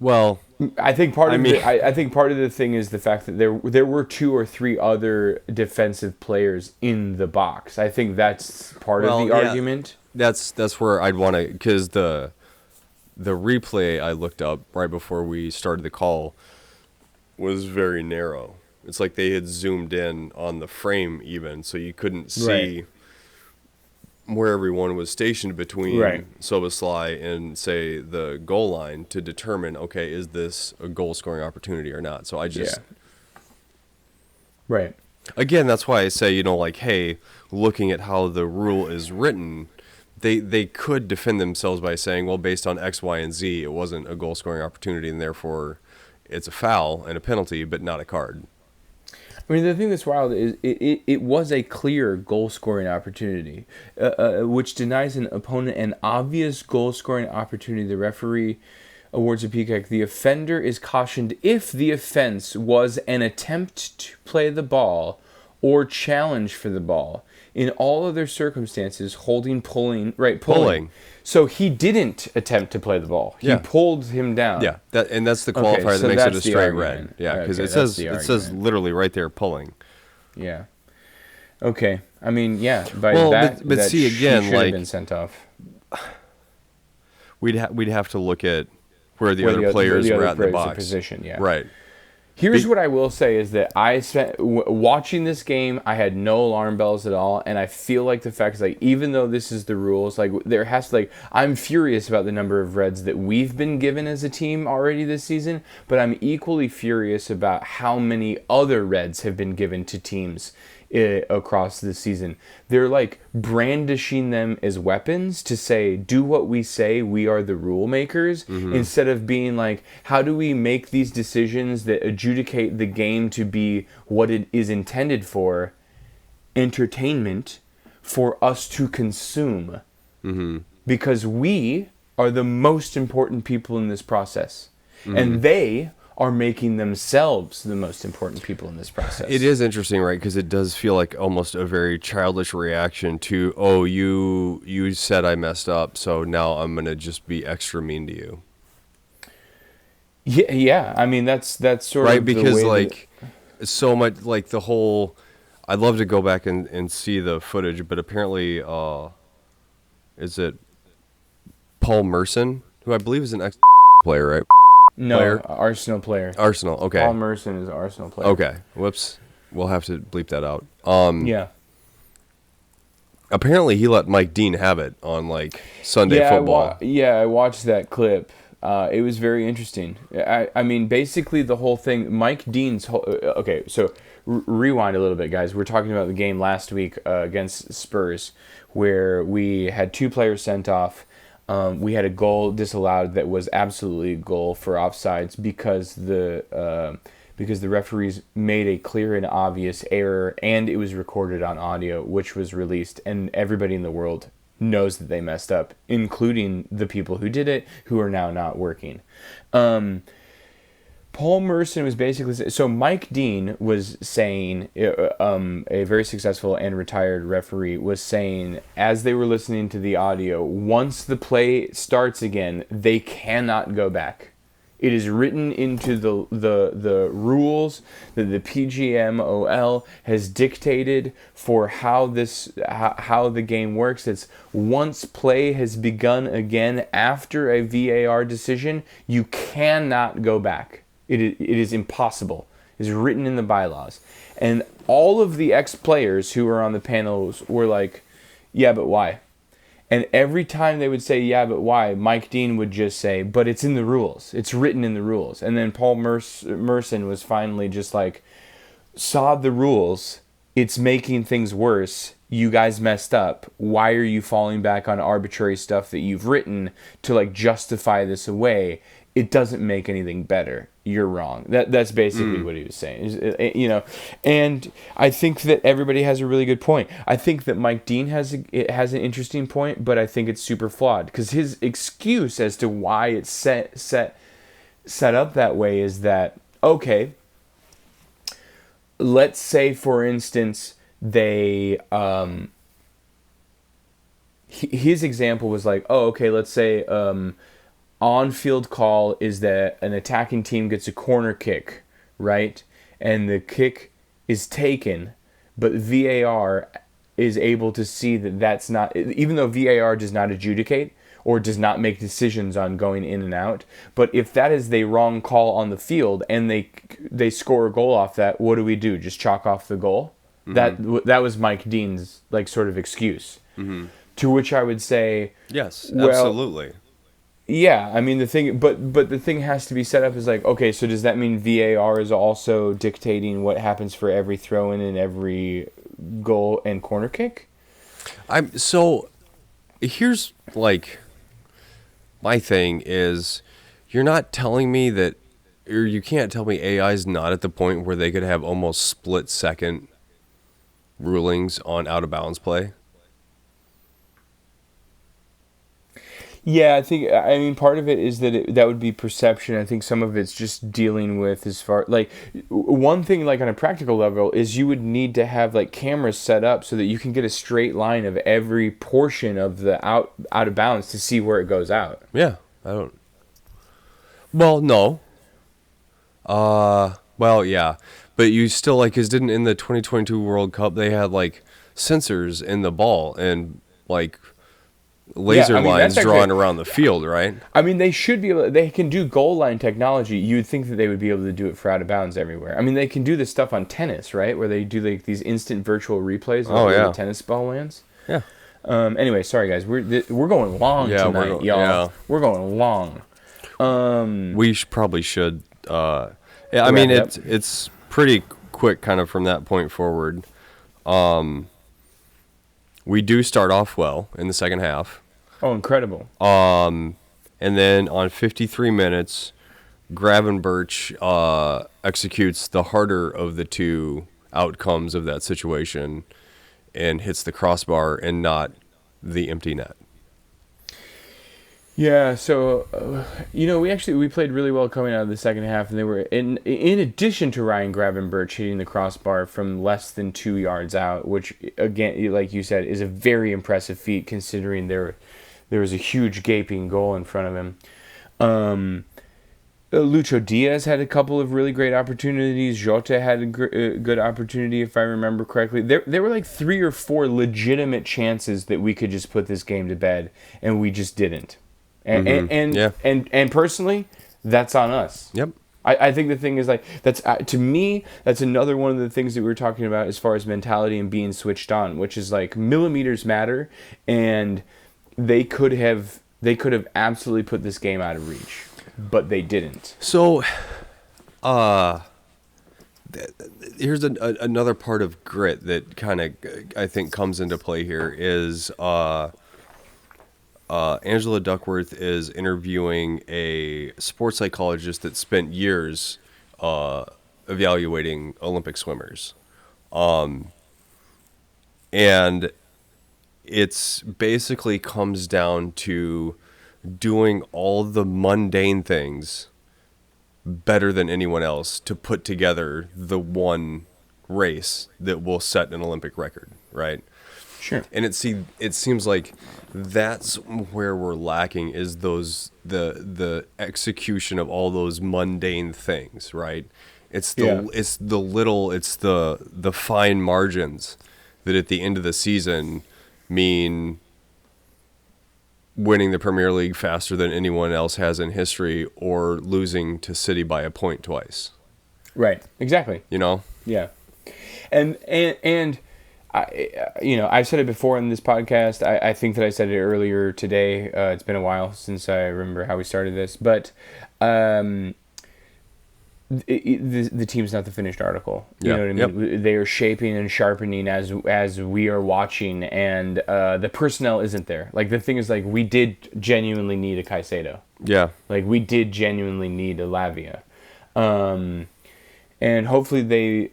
B: Well,
A: I think part of the thing is the fact that there were 2 or 3 other defensive players in the box. I think that's part of the argument.
B: That's where I'd want to, because the replay I looked up right before we started the call was very narrow. It's like they had zoomed in on the frame even, so you couldn't see where everyone was stationed between Szoboszlai and, say, the goal line to determine, okay, is this a goal-scoring opportunity or not? So I just...
A: Yeah. Right.
B: Again, that's why I say, like, hey, looking at how the rule is written, they could defend themselves by saying, well, based on X, Y, and Z, it wasn't a goal-scoring opportunity, and therefore it's a foul and a penalty, but not a card.
A: I mean, the thing that's wild is it was a clear goal-scoring opportunity, which denies an opponent an obvious goal-scoring opportunity. The referee awards a PK. The offender is cautioned if the offense was an attempt to play the ball or challenge for the ball. In all other circumstances, pulling. So he didn't attempt to play the ball. He pulled him down.
B: Yeah, that's the qualifier that makes it a straight red. Yeah, because it says literally right there, pulling.
A: Yeah. Okay. I mean, yeah.
B: But see again,
A: should have been sent off.
B: We'd have to look at where the other players were at in the box.
A: Position, yeah.
B: Right.
A: Here's what I will say is that I spent watching this game. I had no alarm bells at all, and I feel like the fact is like even though this is the rules, like there has to like I'm furious about the number of reds that we've been given as a team already this season, but I'm equally furious about how many other reds have been given to teams across the season. They're like brandishing them as weapons to say, do what we say, we are the rule makers, instead of being like, how do we make these decisions that adjudicate the game to be what it is intended for, entertainment for us to consume. Because we are the most important people in this process. And they are making themselves the most important people in this process.
B: It is interesting, right? Because it does feel like almost a very childish reaction to, oh, you said I messed up, so now I'm going to just be extra mean to you.
A: Yeah. I mean, that's sort
B: right,
A: of
B: because
A: the way
B: like so much like the whole. I'd love to go back and see the footage, but apparently, is it Paul Merson, who I believe is an ex player, right?
A: No, Arsenal player.
B: Arsenal, okay.
A: Paul Merson is an Arsenal player.
B: Okay, whoops. We'll have to bleep that out.
A: Yeah.
B: Apparently, he let Mike Dean have it on like Sunday football.
A: I watched that clip. It was very interesting. I mean, basically the whole thing. Mike Dean's okay. So rewind a little bit, guys. We're talking about the game last week against Spurs, where we had 2 players sent off. We had a goal disallowed that was absolutely a goal for offsides because the referees made a clear and obvious error, and it was recorded on audio, which was released, and everybody in the world knows that they messed up, including the people who did it, who are now not working. Paul Merson was basically so Mike Dean was saying, a very successful and retired referee was saying as they were listening to the audio, once the play starts again, they cannot go back. It is written into the rules that the PGMOL has dictated for how the game works. It's once play has begun again after a VAR decision, you cannot go back. It is impossible. It's written in the bylaws. And all of the ex-players who were on the panels were like, yeah, but why? And every time they would say, yeah, but why? Mike Dean would just say, but it's in the rules. It's written in the rules. And then Paul Merson was finally just like, sod the rules. It's making things worse. You guys messed up. Why are you falling back on arbitrary stuff that you've written to like justify this away? It doesn't make anything better. You're wrong. That's basically what he was saying. You know, and I think that everybody has a really good point. I think that Mike Dean has an interesting point, but I think it's super flawed because his excuse as to why it's set up that way is that, okay, let's say for instance they his example was like, oh, okay, let's say on-field call is that an attacking team gets a corner kick, right? And the kick is taken, but VAR is able to see that that's not, even though VAR does not adjudicate or does not make decisions on going in and out, but if that is the wrong call on the field and they score a goal off that, what do? Just chalk off the goal? Mm-hmm. That was Mike Dean's like sort of excuse. Mm-hmm. To which I would say,
B: yes, absolutely.
A: Yeah, I mean the thing, but the thing has to be set up as like, okay, so does that mean VAR is also dictating what happens for every throw in and every goal and corner kick?
B: So here's like my thing is, you're not telling me that, or you can't tell me AI is not at the point where they could have almost split-second rulings on out-of-bounds play.
A: Yeah, I mean, part of it is that that would be perception. I think some of it's just dealing with as far, like, one thing, like, on a practical level is you would need to have, like, cameras set up so that you can get a straight line of every portion of the out of bounds to see where it goes out.
B: Yeah, well, no. Well, yeah. But you still, like, because didn't in the 2022 World Cup, they had, like, sensors in the ball and, like, laser lines drawn around the field, right?
A: I mean, they should be able. They can do goal line technology. You'd think that they would be able to do it for out of bounds everywhere. I mean, they can do this stuff on tennis, right? Where they do like these instant virtual replays of where the tennis ball lands.
B: Yeah.
A: Anyway, sorry guys, we're going long tonight, y'all. Yeah. We're going long.
B: We probably should. Yeah, I mean it's pretty quick, kind of from that point forward. We do start off well in the second half.
A: Oh, incredible.
B: And then on 53 minutes, Gravenberch executes the harder of the two outcomes of that situation and hits the crossbar and not the empty net.
A: Yeah, so we played really well coming out of the second half, and they were in addition to Ryan Gravenberch hitting the crossbar from less than 2 yards out, which again, like you said, is a very impressive feat considering there was a huge gaping goal in front of him. Lucho Diaz had a couple of really great opportunities. Jota had a good opportunity, if I remember correctly. There were like 3 or 4 legitimate chances that we could just put this game to bed, and we just didn't. And personally, that's on us.
B: Yep.
A: I think the thing is like that's to me that's another one of the things that we were talking about as far as mentality and being switched on, which is like millimeters matter, and they could have absolutely put this game out of reach, but they didn't.
B: So, here's another part of grit that kind of I think comes into play here is Angela Duckworth is interviewing a sports psychologist that spent years evaluating Olympic swimmers. And it's basically comes down to doing all the mundane things better than anyone else to put together the one race that will set an Olympic record, right?
A: Sure.
B: And it seems like that's where we're lacking is the execution of all those mundane things, right? It's the fine margins that at the end of the season mean winning the Premier League faster than anyone else has in history or losing to City by a point twice.
A: Right. Exactly.
B: You know?
A: Yeah. And I've said it before in this podcast. I think that I said it earlier today. It's been a while since I remember how we started this, but the team's not the finished article. You know what I mean? Yep. They are shaping and sharpening as we are watching, and the personnel isn't there. Like, the thing is, like, we did genuinely need a Caicedo.
B: Yeah.
A: Like, we did genuinely need a Lavia. And hopefully they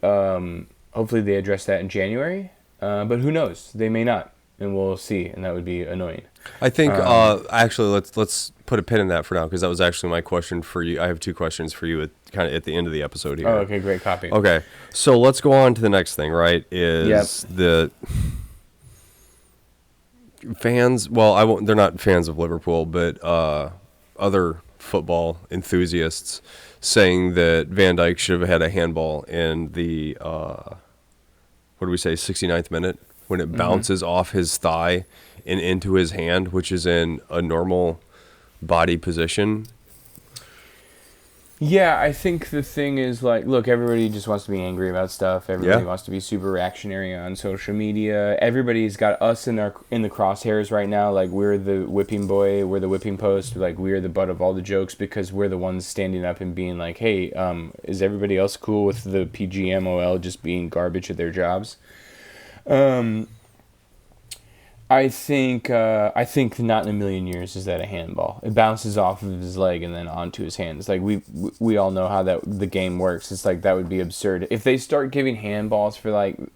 A: address that in January. But who knows? They may not, and we'll see, and that would be annoying.
B: I think actually let's put a pin in that for now, because that was actually my question for you. I have two questions for you at the end of the episode here.
A: Oh, okay, great copy.
B: Okay, so let's go on to the next thing. Right? Is the fans? Well, they're not fans of Liverpool, but other football enthusiasts saying that Van Dijk should have had a handball in the what do we say, 69th minute, when it bounces off his thigh and into his hand, which is in a normal body position.
A: Yeah, I think the thing is, like, look, everybody just wants to be angry about stuff. Everybody wants to be super reactionary on social media. Everybody's got us in the crosshairs right now. Like, we're the whipping boy, we're the whipping post. Like, we're the butt of all the jokes because we're the ones standing up and being like, hey, is everybody else cool with the PGMOL just being garbage at their jobs? I think not in a million years is that a handball. It bounces off of his leg and then onto his hands. Like, we all know how the game works. It's like, that would be absurd. If they start giving handballs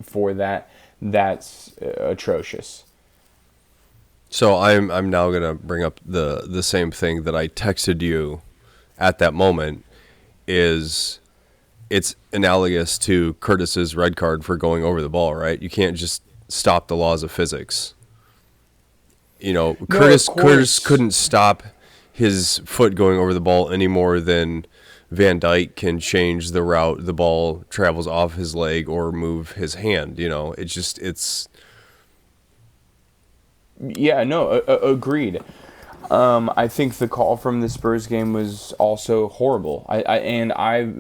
A: for that, that's atrocious.
B: So I'm now gonna bring up the same thing that I texted you at that moment. It's analogous to Curtis's red card for going over the ball, right? You can't just stop the laws of physics. You know, Curtis couldn't stop his foot going over the ball any more than Van Dijk can change the route the ball travels off his leg or move his hand. You know, it's.
A: Yeah, no, agreed. I think the call from the Spurs game was also horrible. I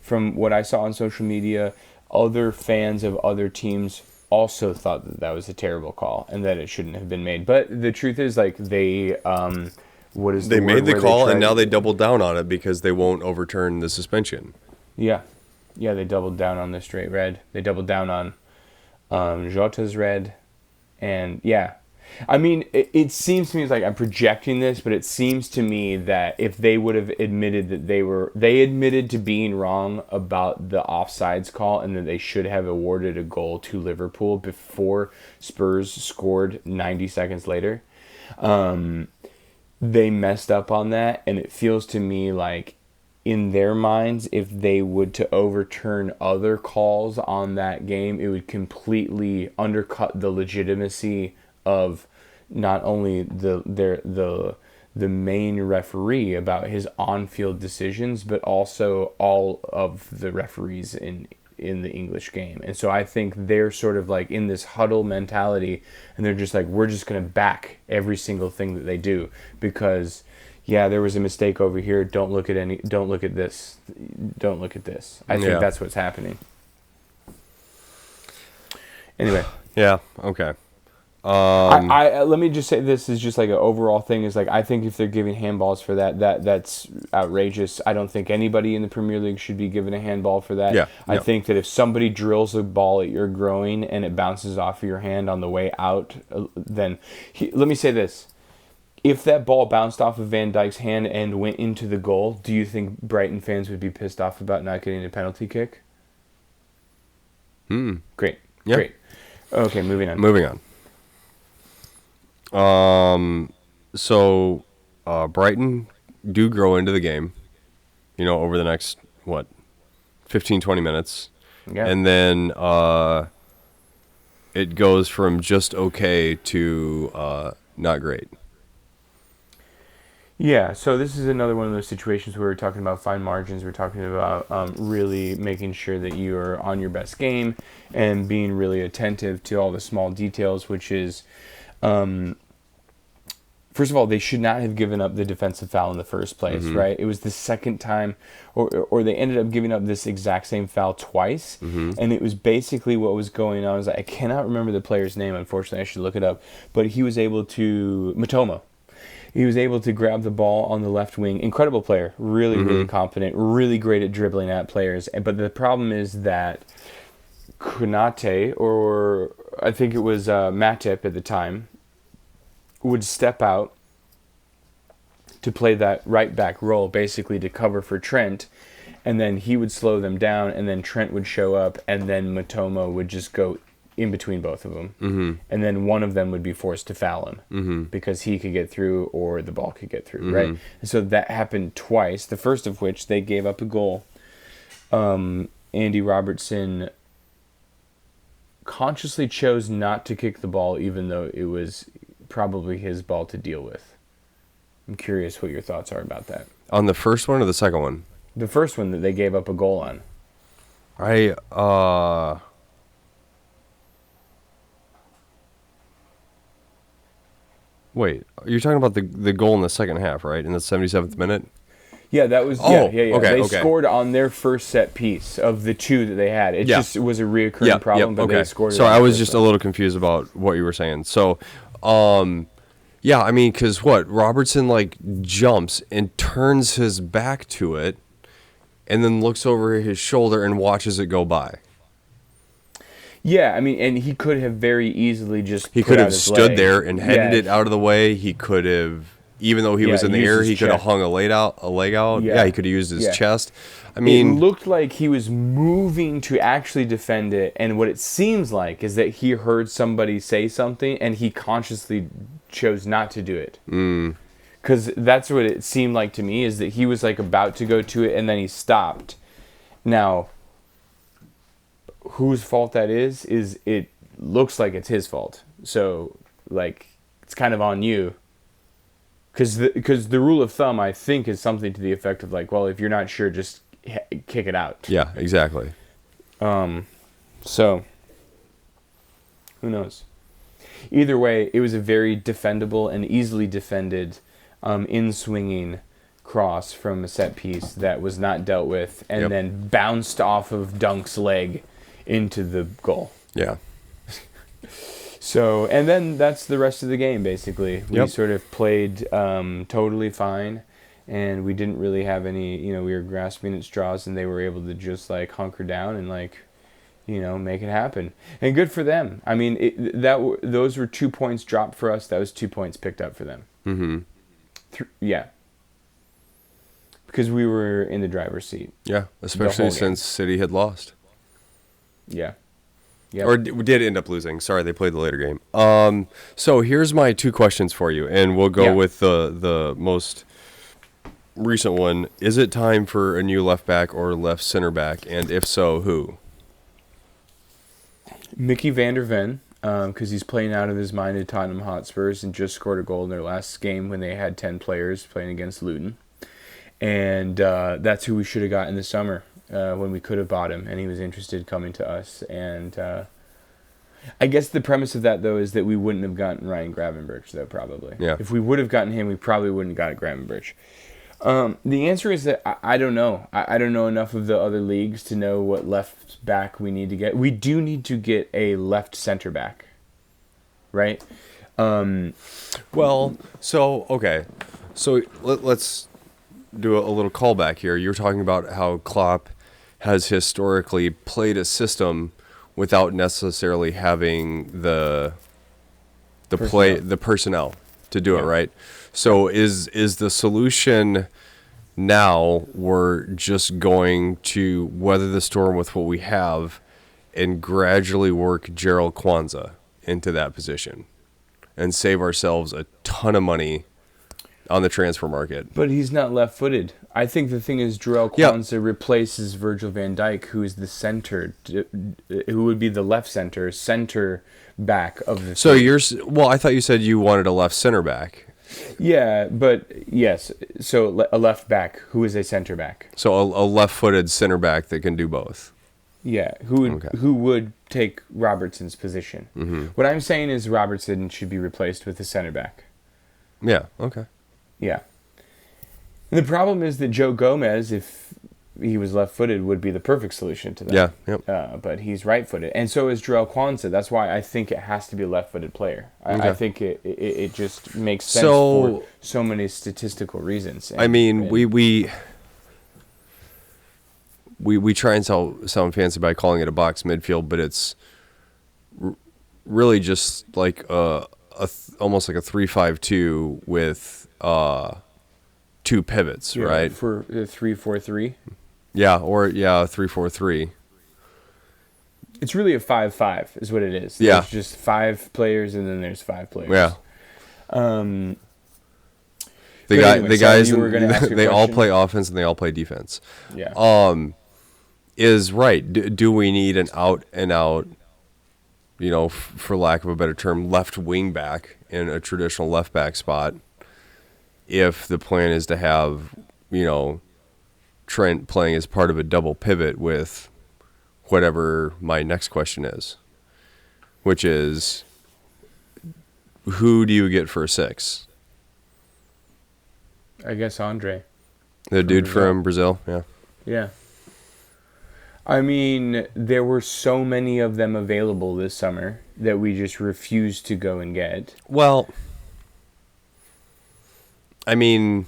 A: from what I saw on social media, other fans of other teams also thought that was a terrible call and that it shouldn't have been made. But the truth is, like, they made the
B: call and now they doubled down on it because they won't overturn the suspension.
A: Yeah, they doubled down on the straight red. They doubled down on Jota's red, and yeah. I mean, it seems to me, like, I'm projecting this, but it seems to me that if they would have admitted that they admitted to being wrong about the offsides call and that they should have awarded a goal to Liverpool before Spurs scored 90 seconds later, they messed up on that, and it feels to me like, in their minds, if they would to overturn other calls on that game, it would completely undercut the legitimacy of not only the main referee about his on-field decisions, but also all of the referees in the English game. And so I think they're sort of like in this huddle mentality, and they're just like, we're just going to back every single thing that they do because, yeah, there was a mistake over here. Don't look at this. Don't look at this. I think that's what's happening. Anyway.
B: Yeah. Okay.
A: Let me just say, this is just like an overall thing, is like, I think if they're giving handballs for that's outrageous. I don't think anybody in the Premier League should be given a handball for that.
B: Yeah,
A: I think that if somebody drills a ball at your groin and it bounces off your hand on the way out, then let me say this. If that ball bounced off of Van Dijk's hand and went into the goal, do you think Brighton fans would be pissed off about not getting a penalty kick? Great.
B: Yeah.
A: Great. Okay, moving on.
B: So Brighton do grow into the game. over the next, 15, 20 minutes.
A: Yeah.
B: And then it goes from just okay to not great.
A: Yeah, so this is another one of those situations where we're talking about fine margins. We're talking about really making sure that you are on your best game and being really attentive to all the small details, which is, first of all, they should not have given up the defensive foul in the first place, right? It was the second time, or they ended up giving up this exact same foul twice, and it was basically what was going on. I cannot remember the player's name, unfortunately, I should look it up, but he was able to, Matoma. He was able to grab the ball on the left wing. Incredible player. Really, really competent. Really great at dribbling at players. But the problem is that Konate, or I think it was Matip at the time, would step out to play that right back role, basically to cover for Trent. And then he would slow them down, and then Trent would show up, and then Matoma would just go in between both of them, and then one of them would be forced to foul him because he could get through or the ball could get through, right? And so that happened twice. The first of which they gave up a goal. Andy Robertson consciously chose not to kick the ball, even though it was probably his ball to deal with. I'm curious what your thoughts are about that.
B: On the first one or the second one?
A: The first one that they gave up a goal on.
B: Wait, you're talking about the goal in the second half, right? In the 77th minute?
A: Yeah, that was
B: Oh,
A: yeah.
B: okay,
A: They
B: okay.
A: scored on their first set piece of the two that they had. It just was a reoccurring problem, but they scored.
B: So I was just a little confused about what you were saying. So, yeah, I mean, because Robertson jumps and turns his back to it, and then looks over his shoulder and watches it go by.
A: Yeah, I mean, and he could have very easily just
B: He
A: put
B: could
A: out
B: have
A: his
B: stood
A: leg.
B: there and headed it out of the way. He could have, even though he was in the
A: used
B: air,
A: his
B: he could have
A: chest.
B: hung a leg out. Yeah, he could have used his chest. I
A: It
B: mean,
A: looked like he was moving to actually defend it, and what it seems like is that he heard somebody say something, and he consciously chose not to do it. Because that's what it seemed like to me, is that he was about to go to it, and then he stopped. Now, whose fault that is it looks like it's his fault. So, it's kind of on you. Because the rule of thumb, I think, is something to the effect of if you're not sure, just kick it out.
B: yeah, exactly.
A: So, who knows? Either way, it was a very defendable and easily defended in-swinging cross from a set piece that was not dealt with and then bounced off of Dunk's leg into the goal.
B: Yeah.
A: So, and then that's the rest of the game, basically. We sort of played totally fine, and we didn't really have any, we were grasping at straws, and they were able to just, hunker down and, make it happen. And good for them. I mean, those were 2 points dropped for us. That was 2 points picked up for them. Yeah. Because we were in the driver's seat.
B: Yeah, especially since City had lost.
A: Yeah. Yep.
B: Or did end up losing. Sorry, they played the later game. So here's my two questions for you, and we'll go with the most recent one. Is it time for a new left back or left center back? And if so, who?
A: Mickey van der Ven, because he's playing out of his mind at Tottenham Hotspurs and just scored a goal in their last game when they had 10 players playing against Luton. And that's who we should have got in the summer. When we could have bought him, and he was interested coming to us. And I guess the premise of that, though, is that we wouldn't have gotten Ryan Gravenberch, though, probably.
B: Yeah. If
A: we would have gotten him, we probably wouldn't have got Gravenberch. The answer is that I don't know. I don't know enough of the other leagues to know what left back we need to get. We do need to get a left center back, right?
B: Well, so, okay. So let's do a little callback here. You're talking about how Klopp has historically played a system without necessarily having the personnel to do it, right? So is the solution now we're just going to weather the storm with what we have and gradually work Gerald Kwanzaa into that position and save ourselves a ton of money on the transfer market.
A: But he's not left-footed. I think the thing is, Jarell Quansah replaces Virgil van Dijk, who is the center, who would be the left center back of the.
B: So well, I thought you said you wanted a left center back.
A: Yeah, but yes. So a left back who is a center back.
B: So a left-footed center back that can do both.
A: Yeah, who would take Robertson's position? Mm-hmm. What I'm saying is Robertson should be replaced with a center back.
B: Yeah. Okay.
A: Yeah. And the problem is that Joe Gomez, if he was left-footed, would be the perfect solution to that.
B: Yeah. Yep.
A: But he's right-footed, and so is Jarell Quansah. That's why I think it has to be a left-footed player. I think it just makes sense for so many statistical reasons.
B: We try and sound fancy by calling it a box midfield, but it's really just like almost like a 3-5-2 with two pivots, right?
A: For 3-4-3.
B: Yeah, or 3-4-3.
A: It's really a 5-5 is what it is.
B: Yeah.
A: There's just 5 players and then there's 5 players.
B: Yeah.
A: The
B: guys they all play offense and they all play defense.
A: Yeah.
B: Is right. Do we need an out and out, for lack of a better term, left wing back in a traditional left back spot? If the plan is to have, Trent playing as part of a double pivot with whatever my next question is, which is, who do you get for a 6?
A: I guess Andre.
B: The dude from Brazil, yeah.
A: Yeah. I mean, there were so many of them available this summer that we just refused to go and get.
B: Well, I mean,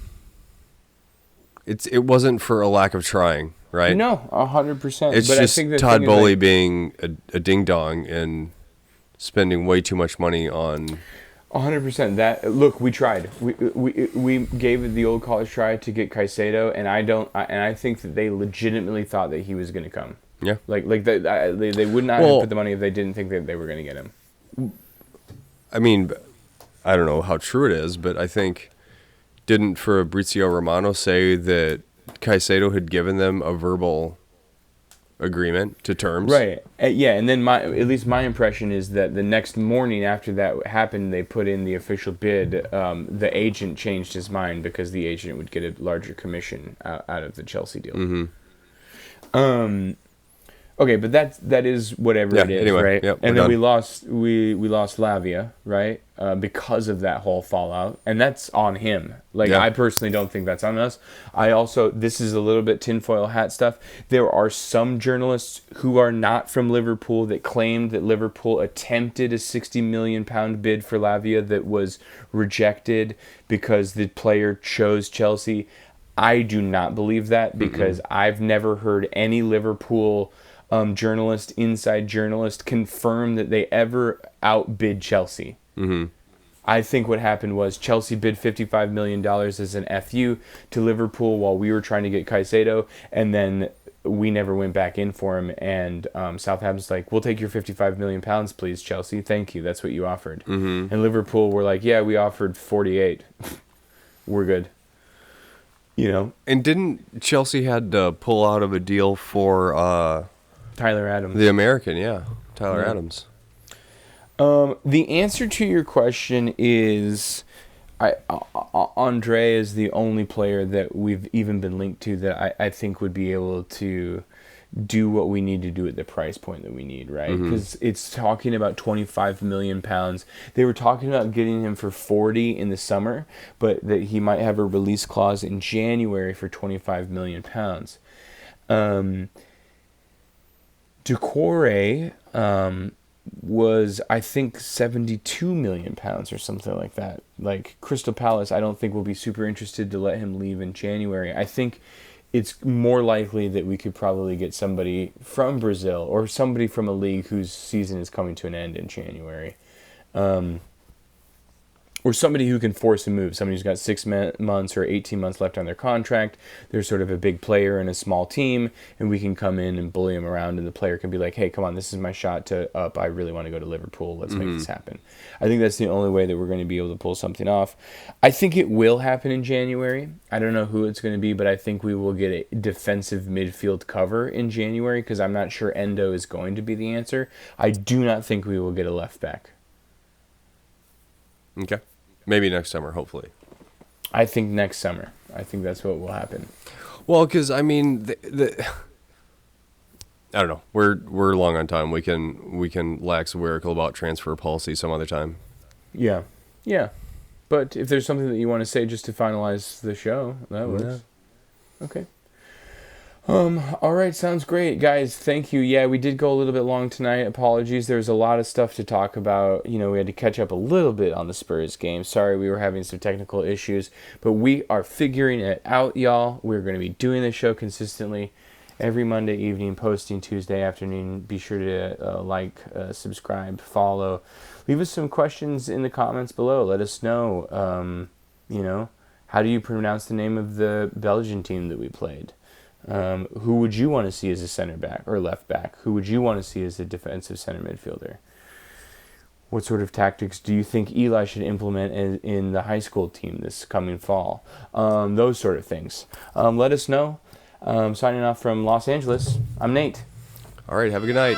B: it wasn't for a lack of trying, right?
A: No, 100%.
B: It's
A: but
B: just
A: I think
B: Todd Bowley being a ding-dong and spending way too much money on...
A: 100%. That look, we tried. We gave it the old college try to get Caicedo, and I think that they legitimately thought that he was going to come.
B: Yeah.
A: Like they would not have put the money if they didn't think that they were going to get him.
B: I mean, I don't know how true it is, but I think didn't Fabrizio Romano say that Caicedo had given them a verbal agreement to terms?
A: Right. Yeah, and then at least my impression is that the next morning after that happened, they put in the official bid. The agent changed his mind because the agent would get a larger commission out of the Chelsea deal.
B: Mm-hmm.
A: Okay, but that is whatever it is,
B: anyway,
A: right?
B: Yep,
A: and then
B: done.
A: we lost Lavia, right? Because of that whole fallout, and that's on him. I personally don't think that's on us. This is a little bit tinfoil hat stuff. There are some journalists who are not from Liverpool that claimed that Liverpool attempted a £60 million bid for Lavia that was rejected because the player chose Chelsea. I do not believe that because I've never heard any Liverpool inside journalist confirm that they ever outbid Chelsea. Mm-hmm. I think what happened was Chelsea bid $55 million as an FU to Liverpool while we were trying to get Caicedo, and then we never went back in for him, and Southampton's like, we'll take your £55 million, please, Chelsea. Thank you. That's what you offered. Mm-hmm. And Liverpool were like, yeah, we offered 48. We're good.
B: And didn't Chelsea had to pull out of a deal for...
A: Tyler Adams.
B: The American, yeah. Tyler Adams.
A: The answer to your question is Andre is the only player that we've even been linked to that I think would be able to do what we need to do at the price point that we need, right? Because it's talking about £25 million. They were talking about getting him for 40 in the summer, but that he might have a release clause in January for £25 million. Decore was, I think, £72 million or something like that. Like Crystal Palace, I don't think will be super interested to let him leave in January. I think it's more likely that we could probably get somebody from Brazil or somebody from a league whose season is coming to an end in January. or somebody who can force a move, somebody who's got 6 months or 18 months left on their contract. They're sort of a big player in a small team, and we can come in and bully them around, and the player can be like, hey, come on, this is my shot to up. I really want to go to Liverpool. Let's make this happen. I think that's the only way that we're going to be able to pull something off. I think it will happen in January. I don't know who it's going to be, but I think we will get a defensive midfield cover in January, because I'm not sure Endo is going to be the answer. I do not think we will get a left back.
B: Okay. Maybe next summer, hopefully.
A: I think next summer. I think that's what will happen.
B: Well, because I mean, I don't know. We're long on time. We can wax lyrical about transfer policy some other time.
A: Yeah. But if there's something that you want to say just to finalize the show, that works. Yeah. Okay. All right, sounds great, guys. Thank you. Yeah, we did go a little bit long tonight. Apologies. There's a lot of stuff to talk about. We had to catch up a little bit on the Spurs game. Sorry, we were having some technical issues, but we are figuring it out, y'all. We're going to be doing the show consistently every Monday evening, posting Tuesday afternoon. Be sure to subscribe, follow. Leave us some questions in the comments below. Let us know, how do you pronounce the name of the Belgian team that we played? Who would you want to see as a center back or left back? Who would you want to see as a defensive center midfielder? What sort of tactics do you think Eli should implement in the high school team this coming fall? Those sort of things. Let us know. Signing off from Los Angeles, I'm Nate.
B: All right, have a good night.